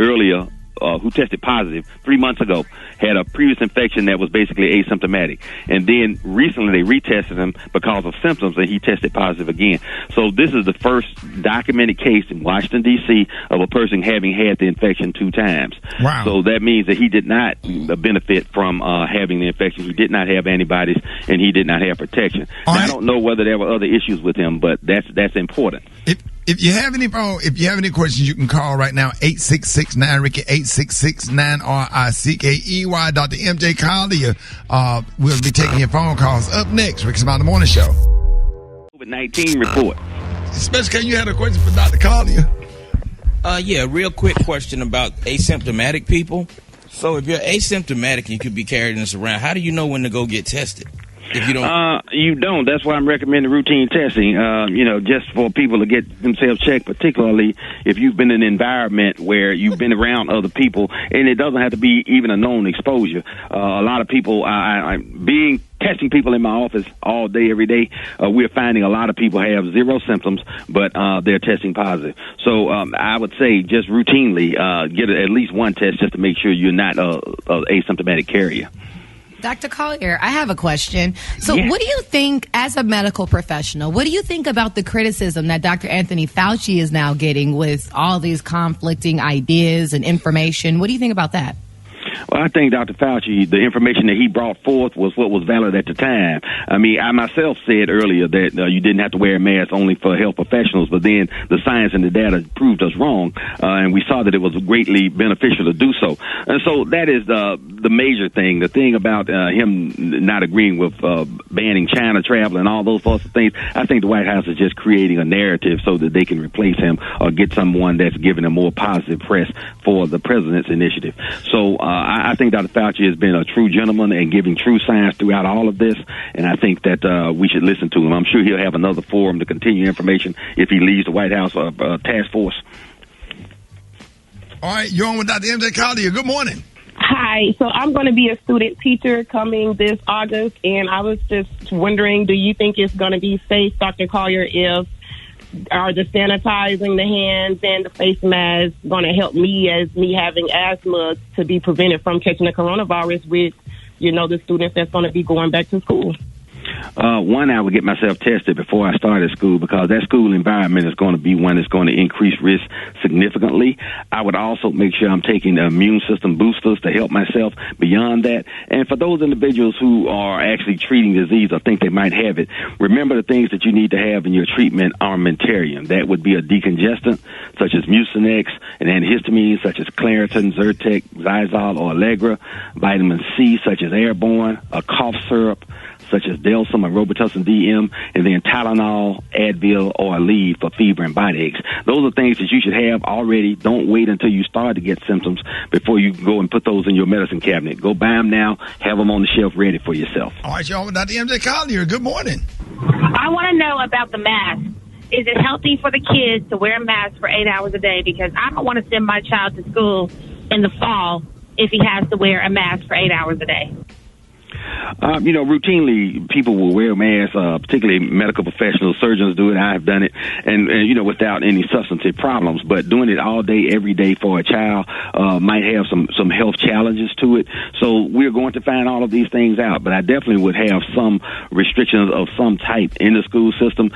positive 3 months ago, had a previous infection that was basically asymptomatic. And then recently they retested him because of symptoms, and he tested positive again. So this is the first documented case in Washington, D.C. of a person having had the infection 2 times. Wow. So that means that he did not benefit from having the infection. He did not have antibodies, and he did not have protection. Now, I don't know whether there were other issues with him, but that's important. If you have any questions, you can call right now, 866-9-RICKEY, 866-9-RICKEY. Dr. MJ Collier will be taking your phone calls. Up next, Rickey Smiley Morning Show. COVID-19 report. Special K, you had a question for Dr. Collier? Yeah, real quick question about asymptomatic people. So if you're asymptomatic and you could be carrying this around, how do you know when to go get tested? If you don't, you don't. That's why I'm recommending routine testing. Just for people to get themselves checked, particularly if you've been in an environment where you've been around other people, and it doesn't have to be even a known exposure. A lot of people, testing people in my office all day, every day, we're finding a lot of people have 0 symptoms, but they're testing positive. So I would say just routinely get at least one test just to make sure you're not a asymptomatic carrier. Dr. Collier, I have a question. So what do you think, as a medical professional, what do you think about the criticism that Dr. Anthony Fauci is now getting with all these conflicting ideas and information? What do you think about that? Well, I think Dr. Fauci, the information that he brought forth was what was valid at the time. I mean, I myself said earlier that you didn't have to wear a mask only for health professionals, but then the science and the data proved us wrong, and we saw that it was greatly beneficial to do so. And so that is the major thing. The thing about him not agreeing with banning China travel and all those sorts of things, I think the White House is just creating a narrative so that they can replace him or get someone that's giving a more positive press for the president's initiative. So I think Dr. Fauci has been a true gentleman and giving true science throughout all of this, and I think that we should listen to him. I'm sure he'll have another forum to continue information if he leaves the White House task force. All right, you're on with Dr. MJ Collier. Good morning. Hi. So I'm going to be a student teacher coming this August, and I was just wondering, do you think it's going to be safe, Dr. Collier, if are the sanitizing the hands and the face mask going to help me, as me having asthma, to be prevented from catching the coronavirus with, the students that's going to be going back to school? One, I would get myself tested before I started school because that school environment is going to be one that's going to increase risk significantly. I would also make sure I'm taking immune system boosters to help myself beyond that. And for those individuals who are actually treating disease or think they might have it, remember the things that you need to have in your treatment armamentarium. That would be a decongestant, such as Mucinex, and antihistamine, such as Claritin, Zyrtec, Xyzal, or Allegra, vitamin C, such as Airborne, a cough syrup, such as Delsum or Robitussin DM, and then Tylenol, Advil, or Aleve for fever and body aches. Those are things that you should have already. Don't wait until you start to get symptoms before you go and put those in your medicine cabinet. Go buy them now. Have them on the shelf ready for yourself. All right, y'all. Dr. MJ Collier, good morning. I want to know about the mask. Is it healthy for the kids to wear a mask for 8 hours a day? Because I don't want to send my child to school in the fall if he has to wear a mask for 8 hours a day. Routinely people will wear masks, particularly medical professionals, surgeons do it. I've done it, and without any substantive problems. But doing it all day, every day for a child might have some health challenges to it. So we're going to find all of these things out. But I definitely would have some restrictions of some type in the school system.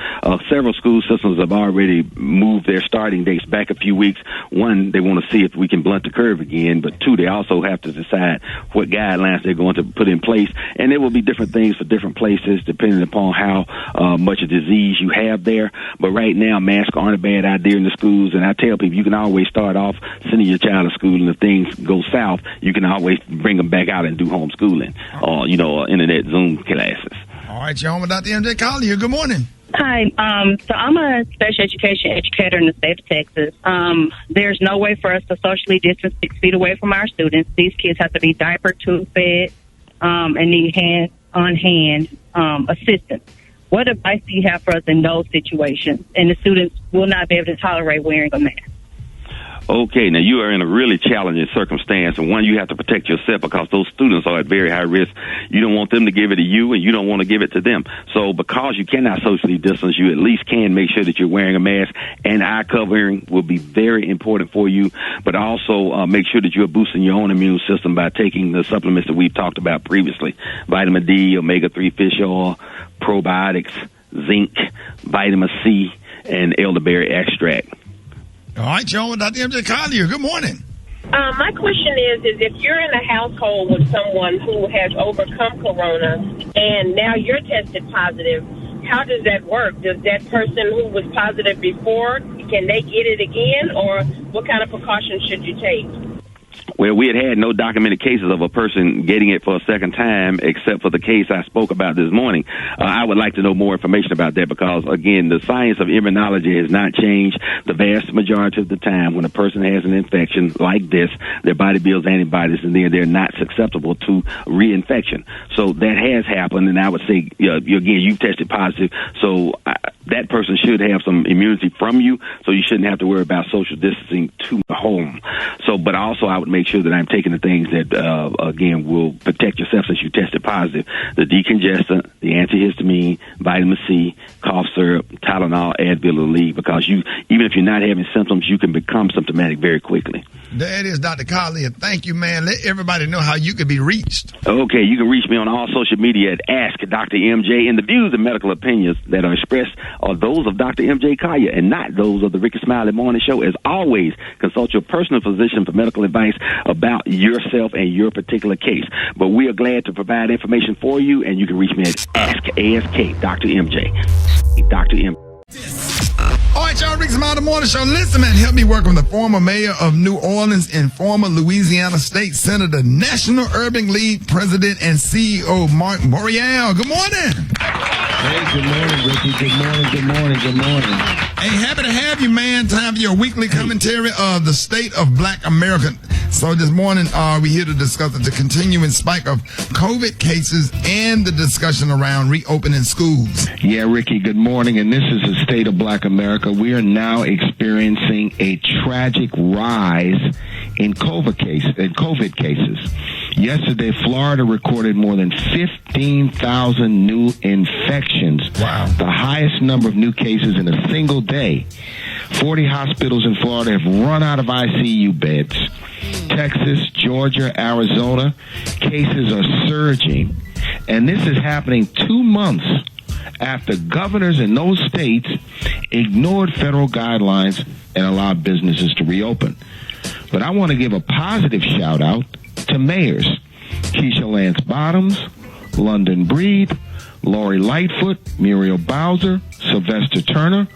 Several school systems have already moved their starting dates back a few weeks. One, they want to see if we can blunt the curve again. But two, they also have to decide what guidelines they're going to put in place. And there will be different things for different places depending upon how much of disease you have there. But right now, masks aren't a bad idea in the schools. And I tell people, you can always start off sending your child to school, and if things go south, you can always bring them back out and do homeschooling or, internet Zoom classes. All right, y'all, with Dr. MJ Collier. Good morning. Hi. So I'm a special education educator in the state of Texas. There's no way for us to socially distance 6 feet away from our students. These kids have to be diapered, tube-fed, and need hand-on-hand assistance. What advice do you have for us in those situations? And the students will not be able to tolerate wearing a mask. Okay, now you are in a really challenging circumstance, and one, you have to protect yourself because those students are at very high risk. You don't want them to give it to you, and you don't want to give it to them. So because you cannot socially distance, you at least can make sure that you're wearing a mask, and eye covering will be very important for you, but also make sure that you're boosting your own immune system by taking the supplements that we've talked about previously: vitamin D, omega-3 fish oil, probiotics, zinc, vitamin C, and elderberry extract. All right, y'all, with Dr. MJ Collier. Good morning. My question is if you're in a household with someone who has overcome corona and now you're tested positive, how does that work? Does that person who was positive before, can they get it again, or what kind of precautions should you take? Well, we had no documented cases of a person getting it for a second time, except for the case I spoke about this morning. I would like to know more information about that because, again, the science of immunology has not changed. The vast majority of the time when a person has an infection like this, their body builds antibodies, and then they're not susceptible to reinfection. So that has happened, and I would say, again, you've tested positive, so that person should have some immunity from you, so you shouldn't have to worry about social distancing to home. So, but also I would make sure that I'm taking the things that, again, will protect yourself since you tested positive. The decongestant, the antihistamine, vitamin C, cough syrup, Tylenol, Advil, Aleve, because even if you're not having symptoms, you can become symptomatic very quickly. That is Dr. Collier. Thank you, man. Let everybody know how you can be reached. Okay, you can reach me on all social media at Ask Dr. MJ, and the views and medical opinions that are expressed are those of Dr. MJ Collier and not those of the Rickey Smiley Morning Show. As always, consult your personal physician for medical advice about yourself and your particular case. But we are glad to provide information for you, and you can reach me at Ask Dr. MJ. Dr. MJ. All right, y'all, Rickey Smiley Morning Show. Listen, man, help me welcome the former mayor of New Orleans and former Louisiana State Senator, National Urban League President and CEO, Mark Morial. Good morning. Hey, good morning, Rickey. Good morning, good morning, good morning. Hey, happy to have you, man. Time for your weekly commentary of the state of Black America. So this morning, we're here to discuss the continuing spike of COVID cases and the discussion around reopening schools. Yeah, Rickey, good morning. And this is the state of Black America. We are now experiencing a tragic rise in COVID cases. Yesterday, Florida recorded more than 15,000 new infections. Wow. The highest number of new cases in a single day. 40 hospitals in Florida have run out of ICU beds. Texas, Georgia, Arizona, cases are surging. And this is happening 2 months after governors in those states ignored federal guidelines and allowed businesses to reopen. But I want to give a positive shout out to mayors. Keisha Lance Bottoms, London Breed, Lori Lightfoot, Muriel Bowser, Sylvester Turner,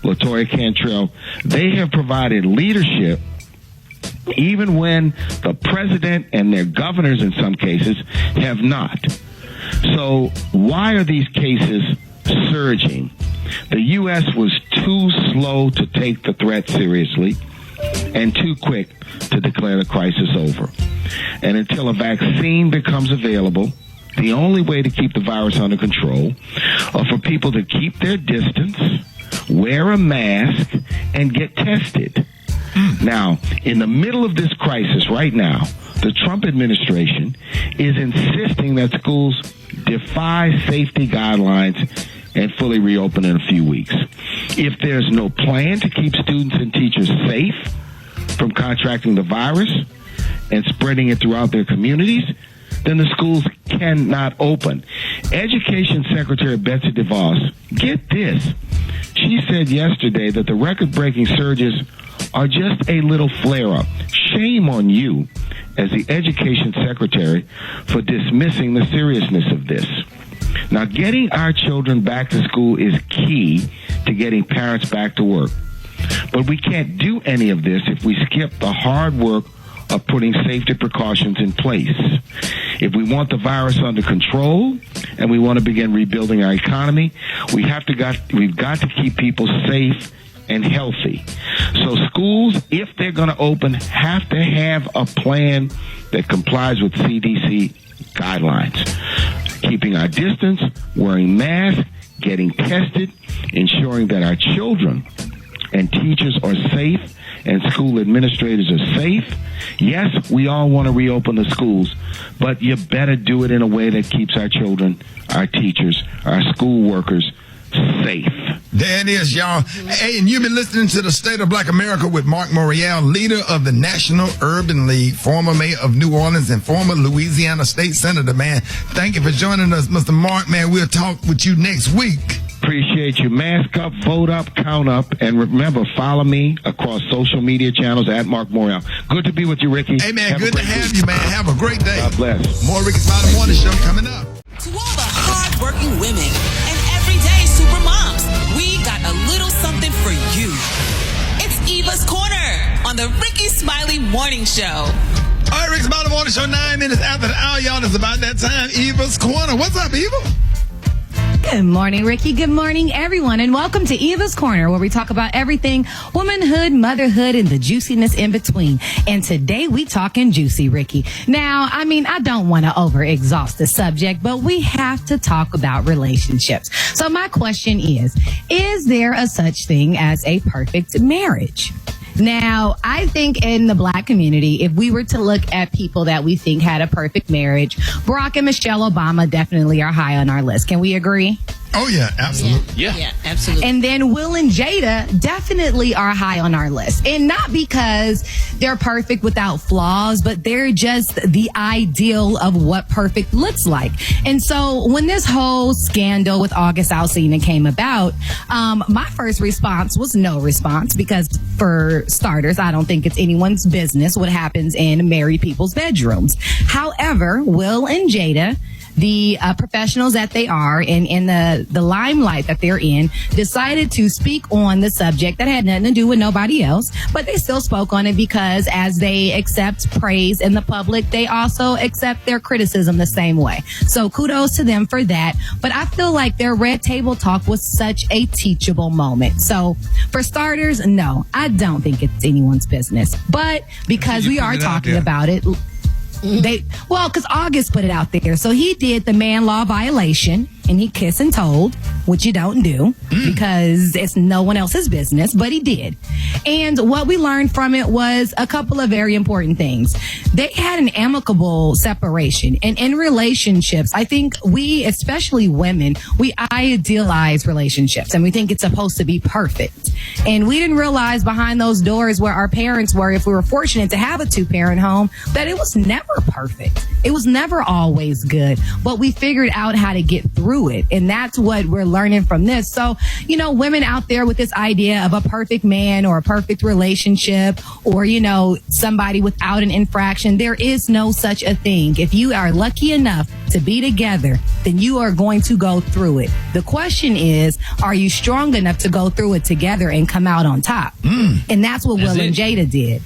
LaToya Cantrell. They have provided leadership even when the president and their governors in some cases have not. So why are these cases surging? The U.S. was too slow to take the threat seriously and too quick to declare the crisis over. And until a vaccine becomes available, the only way to keep the virus under control are for people to keep their distance, wear a mask, and get tested. Now, in the middle of this crisis right now, the Trump administration is insisting that schools defy safety guidelines and fully reopen in a few weeks. If there's no plan to keep students and teachers safe from contracting the virus and spreading it throughout their communities, then the schools cannot open. Education Secretary Betsy DeVos, get this, she said yesterday that the record-breaking surges are just a little flare-up. Shame on you as the Education Secretary for dismissing the seriousness of this. Now, getting our children back to school is key to getting parents back to work. But we can't do any of this if we skip the hard work of putting safety precautions in place. If we want the virus under control and we want to begin rebuilding our economy, we've got to keep people safe and healthy. So schools, if they're going to open, have to have a plan that complies with CDC guidelines. Keeping our distance, wearing masks, getting tested, ensuring that our children and teachers are safe and school administrators are safe. Yes, we all want to reopen the schools, but you better do it in a way that keeps our children, our teachers, our school workers safe. There it is, y'all. Hey, and you've been listening to the State of Black America with Mark Morial, leader of the National Urban League, former mayor of New Orleans, and former Louisiana State Senator, man. Thank you for joining us, Mr. Mark, man. We'll talk with you next week. Appreciate you. Mask up, vote up, count up, and remember, follow me across social media channels at Mark Morial. Good to be with you, Ricky. Hey, man, good to have you, man. Have a great day. God bless. More Rickey Smiley Morning Show coming up. To all the hard-working women and everyday super moms, we got a little something for you. It's Eva's Corner on the Rickey Smiley Morning Show. All right, Rickey Smiley Morning Show, 9 minutes after the hour, y'all. It's about that time. Eva's Corner. What's up, Eva? Good morning, Ricky. Good morning, everyone, and welcome to Eva's Corner, where we talk about everything womanhood, motherhood, and the juiciness in between. And today we talking juicy, Ricky. Now, I mean, I don't want to overexhaust the subject, but we have to talk about relationships. So my question is there a such thing as a perfect marriage? Now, I think in the Black community, if we were to look at people that we think had a perfect marriage, Barack and Michelle Obama definitely are high on our list. Can we agree? Oh, yeah, absolutely. Yeah, absolutely. And then Will and Jada definitely are high on our list. And not because they're perfect without flaws, but they're just the ideal of what perfect looks like. And so when this whole scandal with August Alsina came about, my first response was no response, because for starters, I don't think it's anyone's business what happens in married people's bedrooms. However, Will and Jada, the professionals that they are and in the limelight that they're in, decided to speak on the subject that had nothing to do with nobody else, but they still spoke on it because as they accept praise in the public, they also accept their criticism the same way. So kudos to them for that. But I feel like their red table talk was such a teachable moment. So for starters, no, I don't think it's anyone's business. But because we are talking about it, because August put it out there. So he did the man law violation and he kissed and told. which you don't do because it's no one else's business, but he did. And what we learned from it was a couple of very important things. They had an amicable separation. And in relationships, I think we, especially women, we idealize relationships and we think it's supposed to be perfect. And we didn't realize behind those doors where our parents were, if we were fortunate to have a 2-parent home, that it was never perfect. It was never always good, but we figured out how to get through it. And that's what we're learning from this. So, you know, women out there with this idea of a perfect man or a perfect relationship or, you know, somebody without an infraction, there is no such a thing. If you are lucky enough to be together, then you are going to go through it. The question is, are you strong enough to go through it together and come out on top? And that's what Will and Jada did.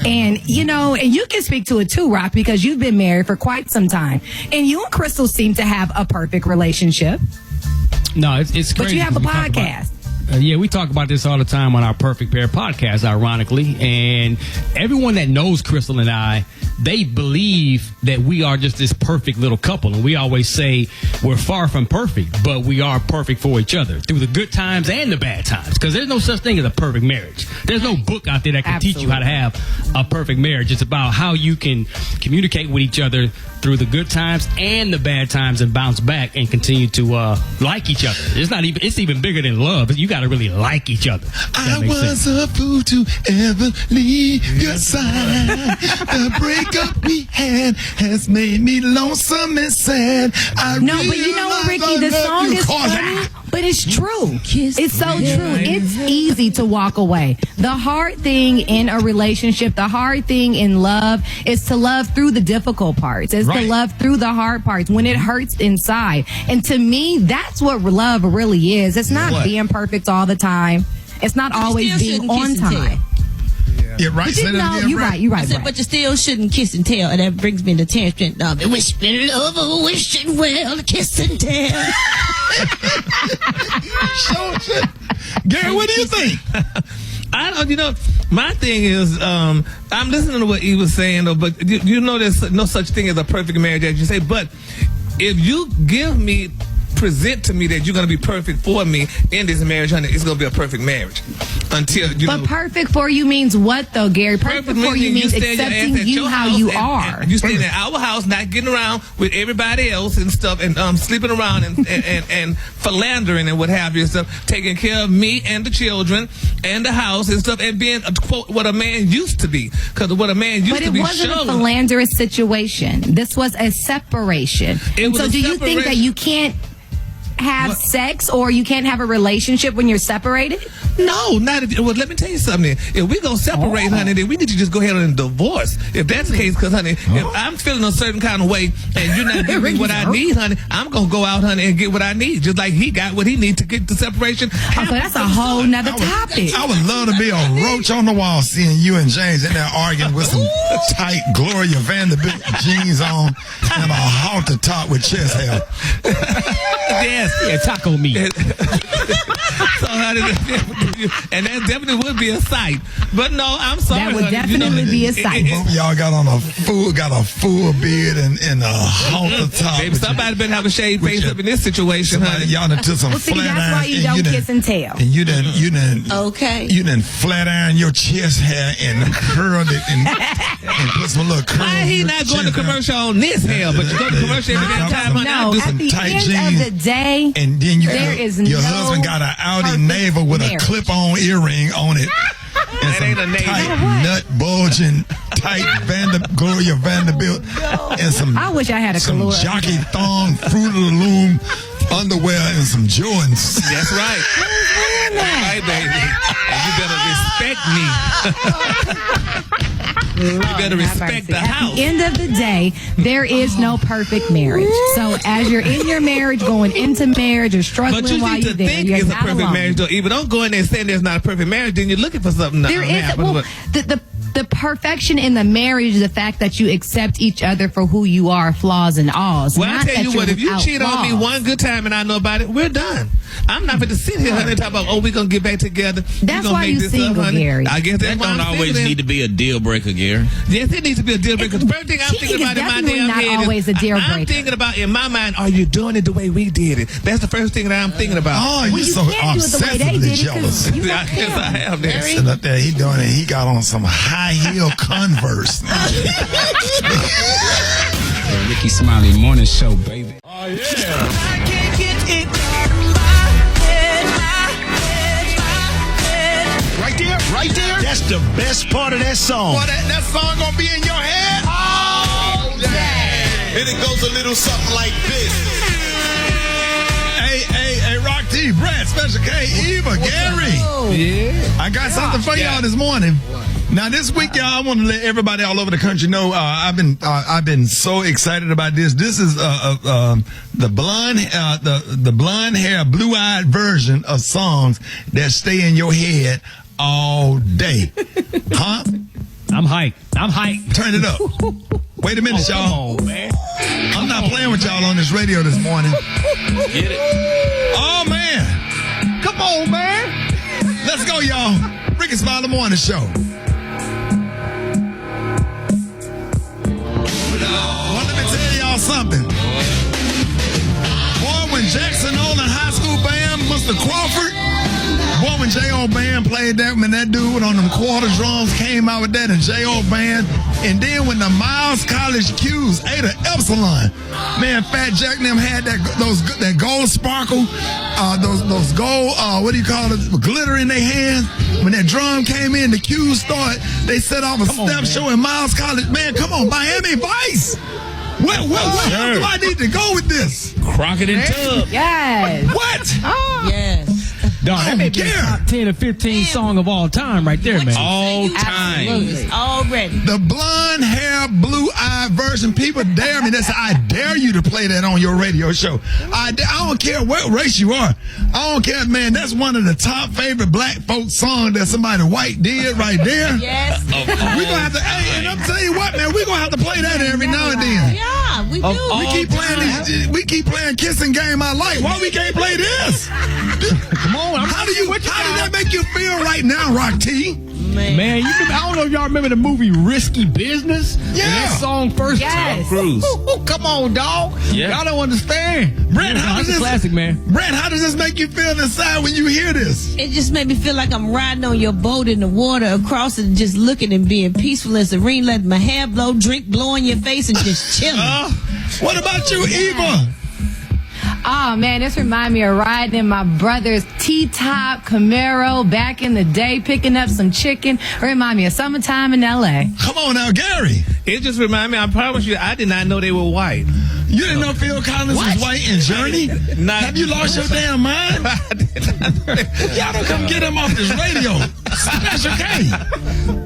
And, you know, and you can speak to it too, Rock, because you've been married for quite some time. And you and Crystal seem to have a perfect relationship. No, it's crazy. But you have a podcast. Yeah, we talk about this all the time on our Perfect Pair podcast, ironically. And everyone that knows Crystal and I, they believe that we are just this perfect little couple. And we always say we're far from perfect, but we are perfect for each other through the good times and the bad times. Because there's no such thing as a perfect marriage. There's no book out there that can teach you how to have a perfect marriage. It's about how you can communicate with each other through the good times and the bad times and bounce back and continue to like each other. It's even bigger than love. You got to really like each other. I was a fool to ever leave your side. The breakup we had has made me lonesome and sad. But you know what, Ricky? The song is funny, but it's true. It's so true. It's easy to walk away. The hard thing in a relationship, the hard thing in love is to love through the difficult parts. It's to love through the hard parts when it hurts inside. And to me, that's what love really is. It's not being perfect all the time. It's not always being on time. Yeah, right. You're right. I said, but you still shouldn't kiss and tell. And that brings me to tangent. Whispering love, wishing well, kiss and tell. Gary, what do you think? I don't, you know, my thing is, I'm listening to what he was saying, though, but you know there's no such thing as a perfect marriage, as you say, but if you present to me that you're going to be perfect for me in this marriage, honey, it's going to be a perfect marriage. But perfect for you means what, though, Gary? Perfect for you means accepting you how you are. You staying at our house, not getting around with everybody else and stuff, and sleeping around and philandering and what have you, and stuff, taking care of me and the children and the house and stuff, and being quote what a man used to be. Because what a man used to be. But it wasn't a philanderous situation. This was a separation. So do you think that you can't have sex or you can't have a relationship when you're separated? No, not if, well, let me tell you something. If we're going to separate, honey, then we need to just go ahead and divorce. If that's the case, because, honey, if I'm feeling a certain kind of way and you're not giving me what I need, honey, I'm going to go out, honey, and get what I need. Just like he got what he needs to get the separation. So that's a whole nother topic. I would love to be a roach on the wall seeing you and James in there arguing with some tight Gloria Vanderbilt jeans on and a halter top with chest hair. Yes. Yeah, taco meat. So, honey, and that definitely would be a sight. But no, I'm sorry. That would definitely be a sight. Y'all got a full beard and a halter top. Baby, somebody better have a shaved face up in this situation, honey. Y'all done took some flat iron. That's why you don't kiss and tell. And you done you done flat iron your chest hair and curled it and put some little curls. Why he not going to commercial on this hair, but you go to commercial every damn time, honey? No, at the end of the day, and then your no husband got an Audi navel with a clip-on earring on it. And some tight, nut bulging, tight Gloria Vanderbilt, and some. I wish I had a some jockey thong, Fruit of the Loom underwear, and some Jordans. That's right. That's right, baby. And you better respect me. You better respect the house. At the end of the day, there is no perfect marriage. So as you're in your marriage, going into marriage, or struggling while you're there, think you're it's not a perfect alone. marriage, though. Even don't go in there saying there's not a perfect marriage, then you're looking for something. There is. Well, the perfection in the marriage is the fact that you accept each other for who you are, flaws and alls. Well, I tell you what, if you cheat on me one good time and I know about it, we're done. I'm not going to sit here, honey, and talk about, we're going to get back together. That's why you single, Gary. I guess that don't always need to be a deal breaker, Gary. Yes, it needs to be a deal breaker. The first thing I'm thinking about in my damn head always a deal breaker. I'm thinking about, in my mind, are you doing it the way we did it? That's the first thing that I'm thinking about. Oh, you're so obsessively jealous. I guess I have that. Sitting up there, he doing it. He got on some high heel Converse. Rickey Smiley morning show, baby. Oh yeah. I can't get it out of my head. Right there. That's the best part of that song. Boy, that song gonna be in your head all day. And it goes a little something like this. Hey, Rock T, Brad, Special K, Eva, Gary. Yeah. I got something for y'all this morning. Now this week, y'all, I want to let everybody all over the country know I've been so excited about this. This is the blonde hair, blue-eyed version of songs that stay in your head all day. Huh? I'm hyped. Turn it up. Wait a minute, y'all. Come on, man. I'm not playing with y'all on this radio this morning. Get it? Oh, man. Come on, man. Let's go, y'all. Rickey Smiley Morning Show. Well, let me tell y'all something. Boy, when Jackson Nolan High School Band, Mr. Crawford, boy, when J.O. Band played that, when that dude on them quarter drums came out with that and J.O. Band, and then when the Miles College Q's, Ada Epsilon, man, Fat Jack and them had that gold sparkle, those gold, what do you call it, glitter in their hands. When that drum came in, the Q's started, they set off a step show in Miles College. Man, come on, Miami Vice. Where do I need to go with this? Crockett and Tubb. Yes. What? Oh. Yes. Dog, that may be a top 10 or 15 song of all time right there, man. All time. Absolutely. Already. The blonde hair, blue-eyed version. People dare me. I dare you to play that on your radio show. I don't care what race you are. I don't care, man. That's one of the top favorite black folk songs that somebody white did right there. Yes. We're going to have to, and I'm telling you what, man, we're going to have to play that every now and then. Yeah, we do. We keep playing Kissing Game I Like. Why we can't play this? Come on. How did that make you feel right now, Rock T? Man, you remember, I don't know if y'all remember the movie Risky Business? Yeah. When that song first Yes. Tom Cruise. Come on, dog. Yeah. Y'all don't understand. Brent, how does That's a this classic, man. Brent, how does this make you feel inside when you hear this? It just made me feel like I'm riding on your boat in the water across it, just looking and being peaceful and serene, letting my hair blow, drink blow in your face, and just chilling. What about you, Eva? Oh, man, this reminds me of riding in my brother's T-Top Camaro back in the day, picking up some chicken. Remind me of summertime in L.A. Come on now, Gary. It just reminded me, I promise you, I did not know they were white. You didn't know Phil Collins was white in Journey? Have you lost your damn mind? Y'all don't come get him off this radio. Special K.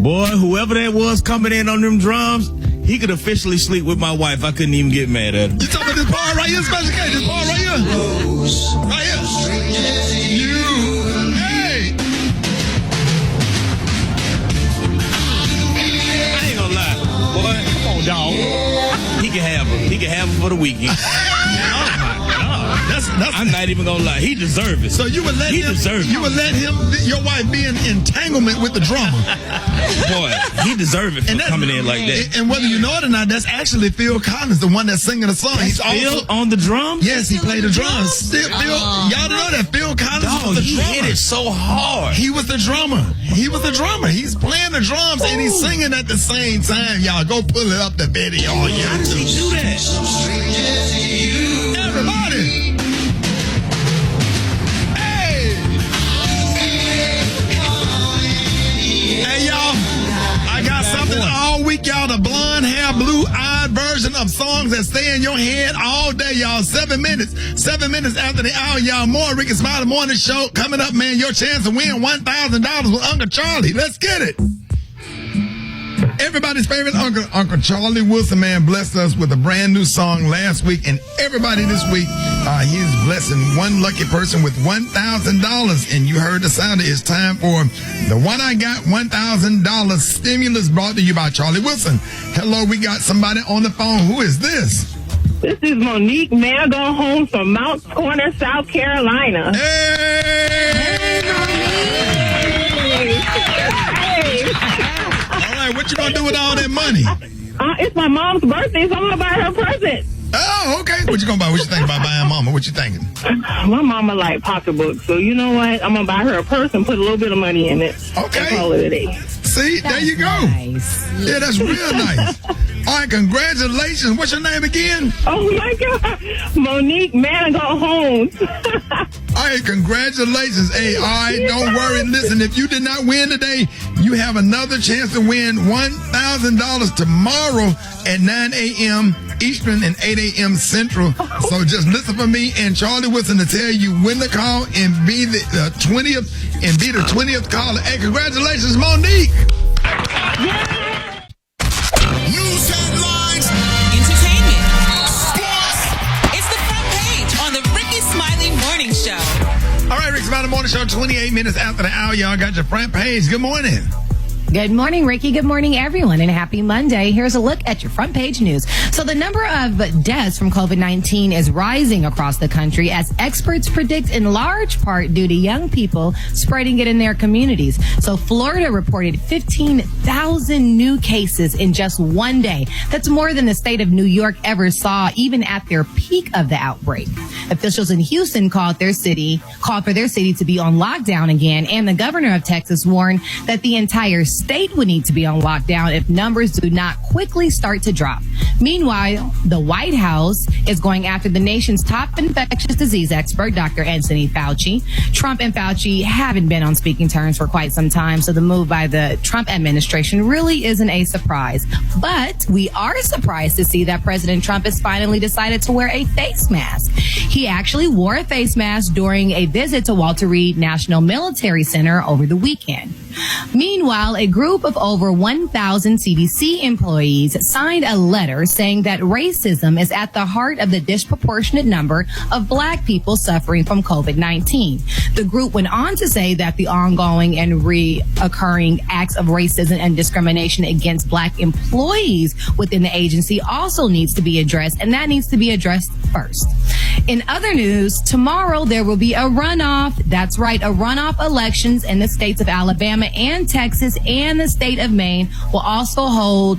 Boy, whoever that was coming in on them drums, he could officially sleep with my wife. I couldn't even get mad at him. You talking about this part right here, Special K? This part right here? Right here. Hey. I ain't gonna lie. Boy, come on, dog. He can have her. He can have her for the weekend. Oh, my God. I'm not even gonna lie. He deserves it. So you would let your wife be in entanglement with the drummer. Boy, he deserves it for coming in like that. And whether you know it or not, that's actually Phil Collins, the one that's singing the song. He's Phil on the drums? Yes, he played the drums. Y'all don't know that Phil Collins was the drummer. He hit it so hard. He was the drummer. He's playing the drums and he's singing at the same time. Y'all go pull it up the video on YouTube. How does he do that? Everybody. Hey, y'all, I got something all week, y'all. The blonde hair, blue-eyed version of songs that stay in your head all day, y'all. 7 minutes. 7 minutes after the hour, y'all. More Rickey Smiley Morning Show coming up, man. Your chance to win $1,000 with Uncle Charlie. Let's get it. everybody's favorite Uncle Charlie Wilson, man, blessed us with a brand new song last week, and everybody this week, he's blessing one lucky person with $1,000. And you heard the sound. It's time for the One I Got $1,000 stimulus, brought to you by Charlie Wilson. Hello, we got somebody on the phone. Who is this? This is Monique Manigault home from Mount Corner, South Carolina. Hey, all right, what you gonna do with all that money? It's my mom's birthday, so I'm gonna buy her a present. Oh, okay. What you gonna buy? What you think about buying mama? What you thinking? My mama like pocketbooks, so you know what? I'm gonna buy her a purse and put a little bit of money in it. Okay. And call it a day. See, there you go. Nice. Yeah, that's real nice. All right, congratulations. What's your name again? Oh my God, Monique Manigault Holmes. All right, congratulations. Hey, all right, don't worry. Listen, if you did not win today, you have another chance to win $1,000 tomorrow at 9 a.m. Eastern and 8 a.m. Central. So just listen for me and Charlie Wilson to tell you when to call and be the 20th and be the 20th caller. Hey, congratulations, Monique. News headlines. Entertainment. Sports. It's the front page on the Rickey Smiley Morning Show. All right, Rick's Smiley Morning Show, 28 minutes after the hour. Y'all got your front page. Good morning. Good morning, Ricky. Good morning, everyone, and happy Monday. Here's a look at your front page news. So the number of deaths from COVID-19 is rising across the country as experts predict in large part due to young people spreading it in their communities. So Florida reported 15,000 new cases in just one day. That's more than the state of New York ever saw, even at their peak of the outbreak. Officials in Houston called for their city to be on lockdown again, and the governor of Texas warned that the entire state would need to be on lockdown if numbers do not quickly start to drop. Meanwhile, the White House is going after the nation's top infectious disease expert, Dr. Anthony Fauci. Trump and Fauci haven't been on speaking terms for quite some time, so the move by the Trump administration really isn't a surprise. But we are surprised to see that President Trump has finally decided to wear a face mask. He actually wore a face mask during a visit to Walter Reed National Military Center over the weekend. Meanwhile, a group of over 1,000 CDC employees signed a letter saying that racism is at the heart of the disproportionate number of Black people suffering from COVID-19. The group went on to say that the ongoing and reoccurring acts of racism and discrimination against Black employees within the agency also needs to be addressed, and that needs to be addressed first. In other news, tomorrow there will be a runoff. That's right, a runoff elections in the states of Alabama and Texas, and the state of Maine will also hold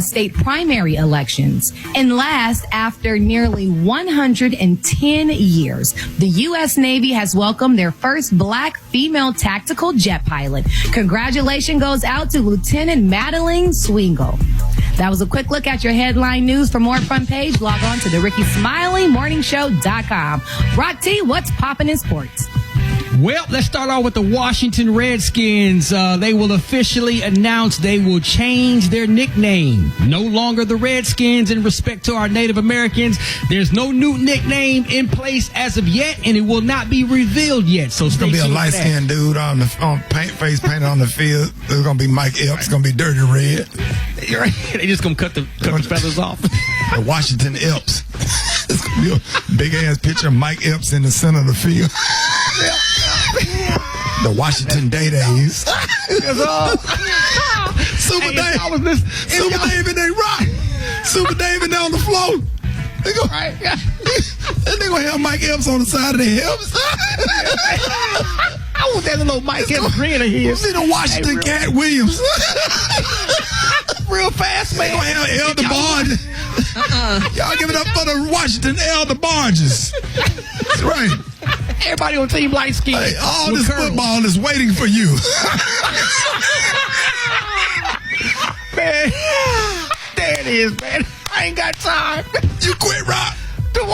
state primary elections. And last, after nearly 110 years, the U.S. Navy has welcomed their first Black female tactical jet pilot. Congratulations goes out to Lieutenant Madeline Swingle. That was a quick look at your headline news. For more front page, log on to the RickeySmileyMorningShow.com. Rock T, what's popping in sports? Well, let's start off with the Washington Redskins. They will officially announce they will change their nickname. No longer the Redskins in respect to our Native Americans. There's no new nickname in place as of yet, and it will not be revealed yet. So it's going to be a light-skinned dude on face painted on the field. There's going to be Mike Epps. It's going to be dirty red. They just going to cut the feathers off. The Washington Epps. It's going to be a big-ass picture of Mike Epps in the center of the field. The Washington Days. Super David, they rock. Super David on the floor. They go, right. And they gonna have Mike Epps on the side of their hips. I want that little Mike Epps grin of his. See the Washington Cat Williams. Real fast, man. They gonna have Elder Barges. Y'all give it up for the Washington Elder Barges. That's right. Everybody on Team Light Skin. Hey, all this football is waiting for you. Man, there it is, man. I ain't got time. You quit, Rock. The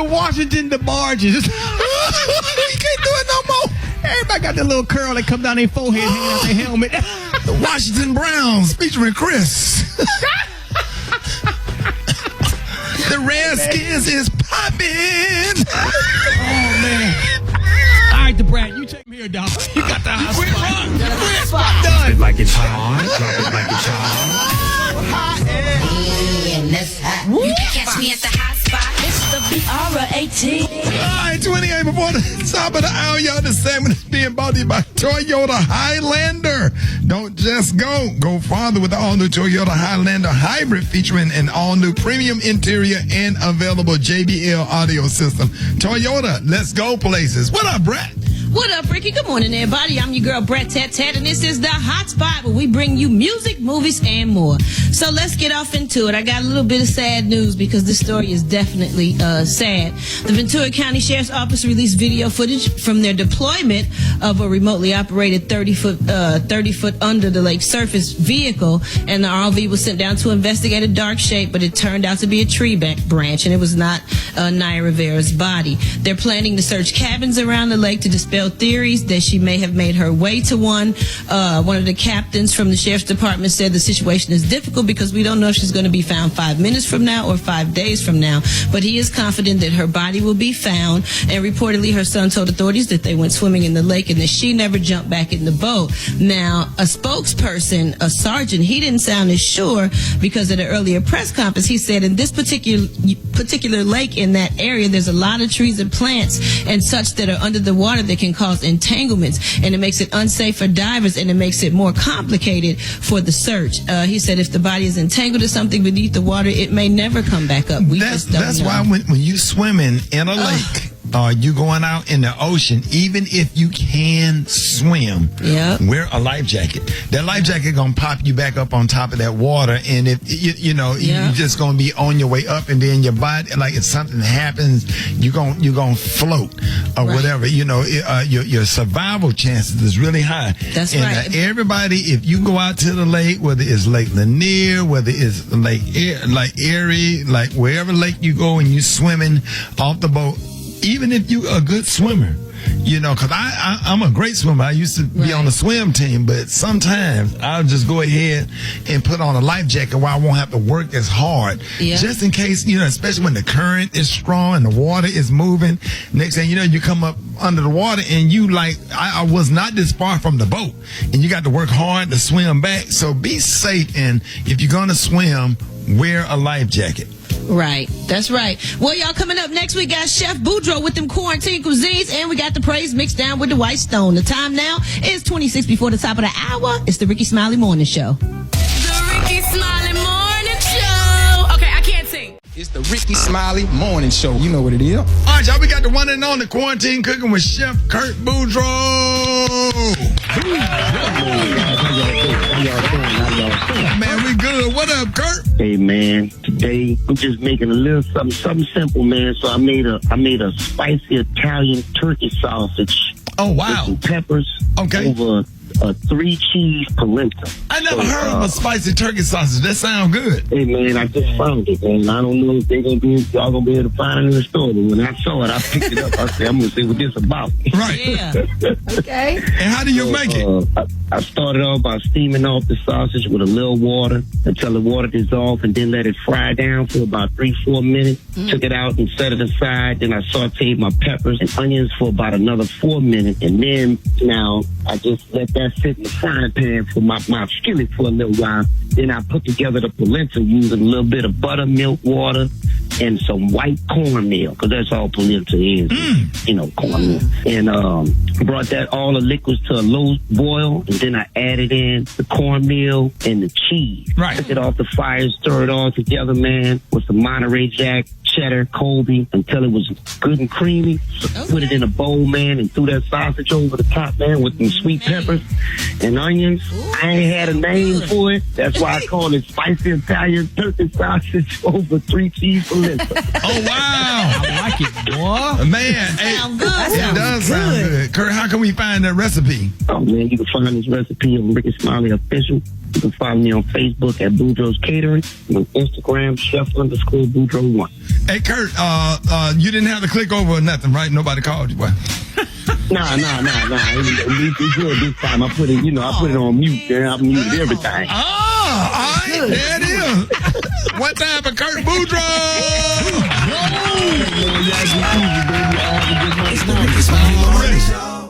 Washington, the Barges. You can't do it no more. Everybody got that little curl that come down their forehead hanging out their helmet. The Washington Browns featuring Chris. The Redskins is popping. Oh, man. All right, DeBrat, you take me here. here, dog. You got the hot spot. done. It like it's hot. Drop it like it's hot. And that's hot. You can catch me at the hot spot. It's the BR18. All right, 28 before the top of the hour, y'all. This segment is being brought to you by Toyota Highlander. Don't just go. Go farther with the all-new Toyota Highlander Hybrid featuring an all-new premium interior and available JBL audio system. Toyota, let's go places. What up, Brett? What up, Ricky? Good morning, everybody. I'm your girl, Brett Tat Tat, and this is the Hot Spot where we bring you music, movies, and more. So let's get off into it. I got a little bit of sad news because this story is definitely sad. The Ventura County Sheriff's Office released video footage from their deployment of a remotely operated 30-foot under the lake surface vehicle, and the ROV was sent down to investigate a dark shape, but it turned out to be a tree branch, and it was not Naya Rivera's body. They're planning to search cabins around the lake to dispel theories that she may have made her way to one. One of the captains from the sheriff's department said the situation is difficult because we don't know if she's going to be found 5 minutes from now or 5 days from now, but he is confident that her body will be found, and reportedly her son told authorities that they went swimming in the lake and that she never jumped back in the boat. Now, a spokesperson, a sergeant, he didn't sound as sure because at an earlier press conference he said in this particular lake in that area there's a lot of trees and plants and such that are under the water that can cause entanglements, and it makes it unsafe for divers, and it makes it more complicated for the search. He said if the body is entangled or something beneath the water, it may never come back up. That's why when you swimming in a lake, you going out in the ocean, even if you can swim, wear a life jacket. That life jacket gonna pop you back up on top of that water, and if you're just gonna be on your way up, and then your body, like if something happens, you're gonna float or whatever. Your survival chances is really high. That's right. Everybody, if you go out to the lake, whether it's Lake Lanier, whether it's Lake Erie, like wherever lake you go and you swimming off the boat, even if you a good swimmer, because I'm a great swimmer. I used to be on the swim team, but sometimes I'll just go ahead and put on a life jacket where I won't have to work as hard, just in case, especially when the current is strong and the water is moving. Next thing you know, you come up under the water and I was not this far from the boat, and you got to work hard to swim back. So be safe, and if you're going to swim, wear a life jacket. Right. That's right. Well, y'all, coming up next, we got Chef Boudreaux with them quarantine cuisines, and we got the praise mixed down with the White Stone. The time now is 26 before the top of the hour. It's the Rickey Smiley Morning Show. The Rickey Smiley Morning Show. Okay, I can't sing. It's the Rickey Smiley Morning Show. You know what it is. All right, y'all, we got the one and only quarantine cooking with Chef Kurt Boudreaux. Man, we good. What up, Kurt? Hey, man. Today I'm just making a little something simple, man. So I made a spicy Italian turkey sausage. Oh wow! With some peppers. Okay. Over a 3-cheese polenta. I never heard of a spicy turkey sausage. That sounds good. Hey man, I just found it, man. I don't know if y'all gonna be able to find it in the store, but when I saw it, I picked it up. I said, I'm gonna see what this about. Right. Yeah. Okay. And how do you make it? I started off by steaming off the sausage with a little water until the water dissolved, and then let it fry down for about 3-4 minutes. Took it out and set it aside. Then I sauteed my peppers and onions for about another 4 minutes, and then now I just let that sit in the frying pan for my skillet for a little while. Then I put together the polenta using a little bit of buttermilk water and some white cornmeal, because that's all polenta is, cornmeal. And brought that all the liquids to a low boil, and then I added in the cornmeal and the cheese. Right. Took it off the fire, stir it all together, man, with some Monterey Jack, cheddar, Colby, until it was good and creamy. So put it in a bowl, man, and threw that sausage over the top, man, with some sweet peppers and onions. I ain't had a name for it. That's why I call it spicy Italian turkey sausage over 3-cheese polenta. Oh, wow. I like it, boy. Man, it does sound good. Kurt, how can we find that recipe? Oh, man, you can find this recipe on Rickey Smiley Official. You can follow me on Facebook at Boudreaux's Catering, and on Instagram, Chef_Boudreaux1. Hey, Kurt, you didn't have to click over or nothing, right? Nobody called you, boy. Nah. We good this time. I put it, I put it on mute. There, I muted everything. Oh, all right. There it is. One time for Kurt Boudreaux.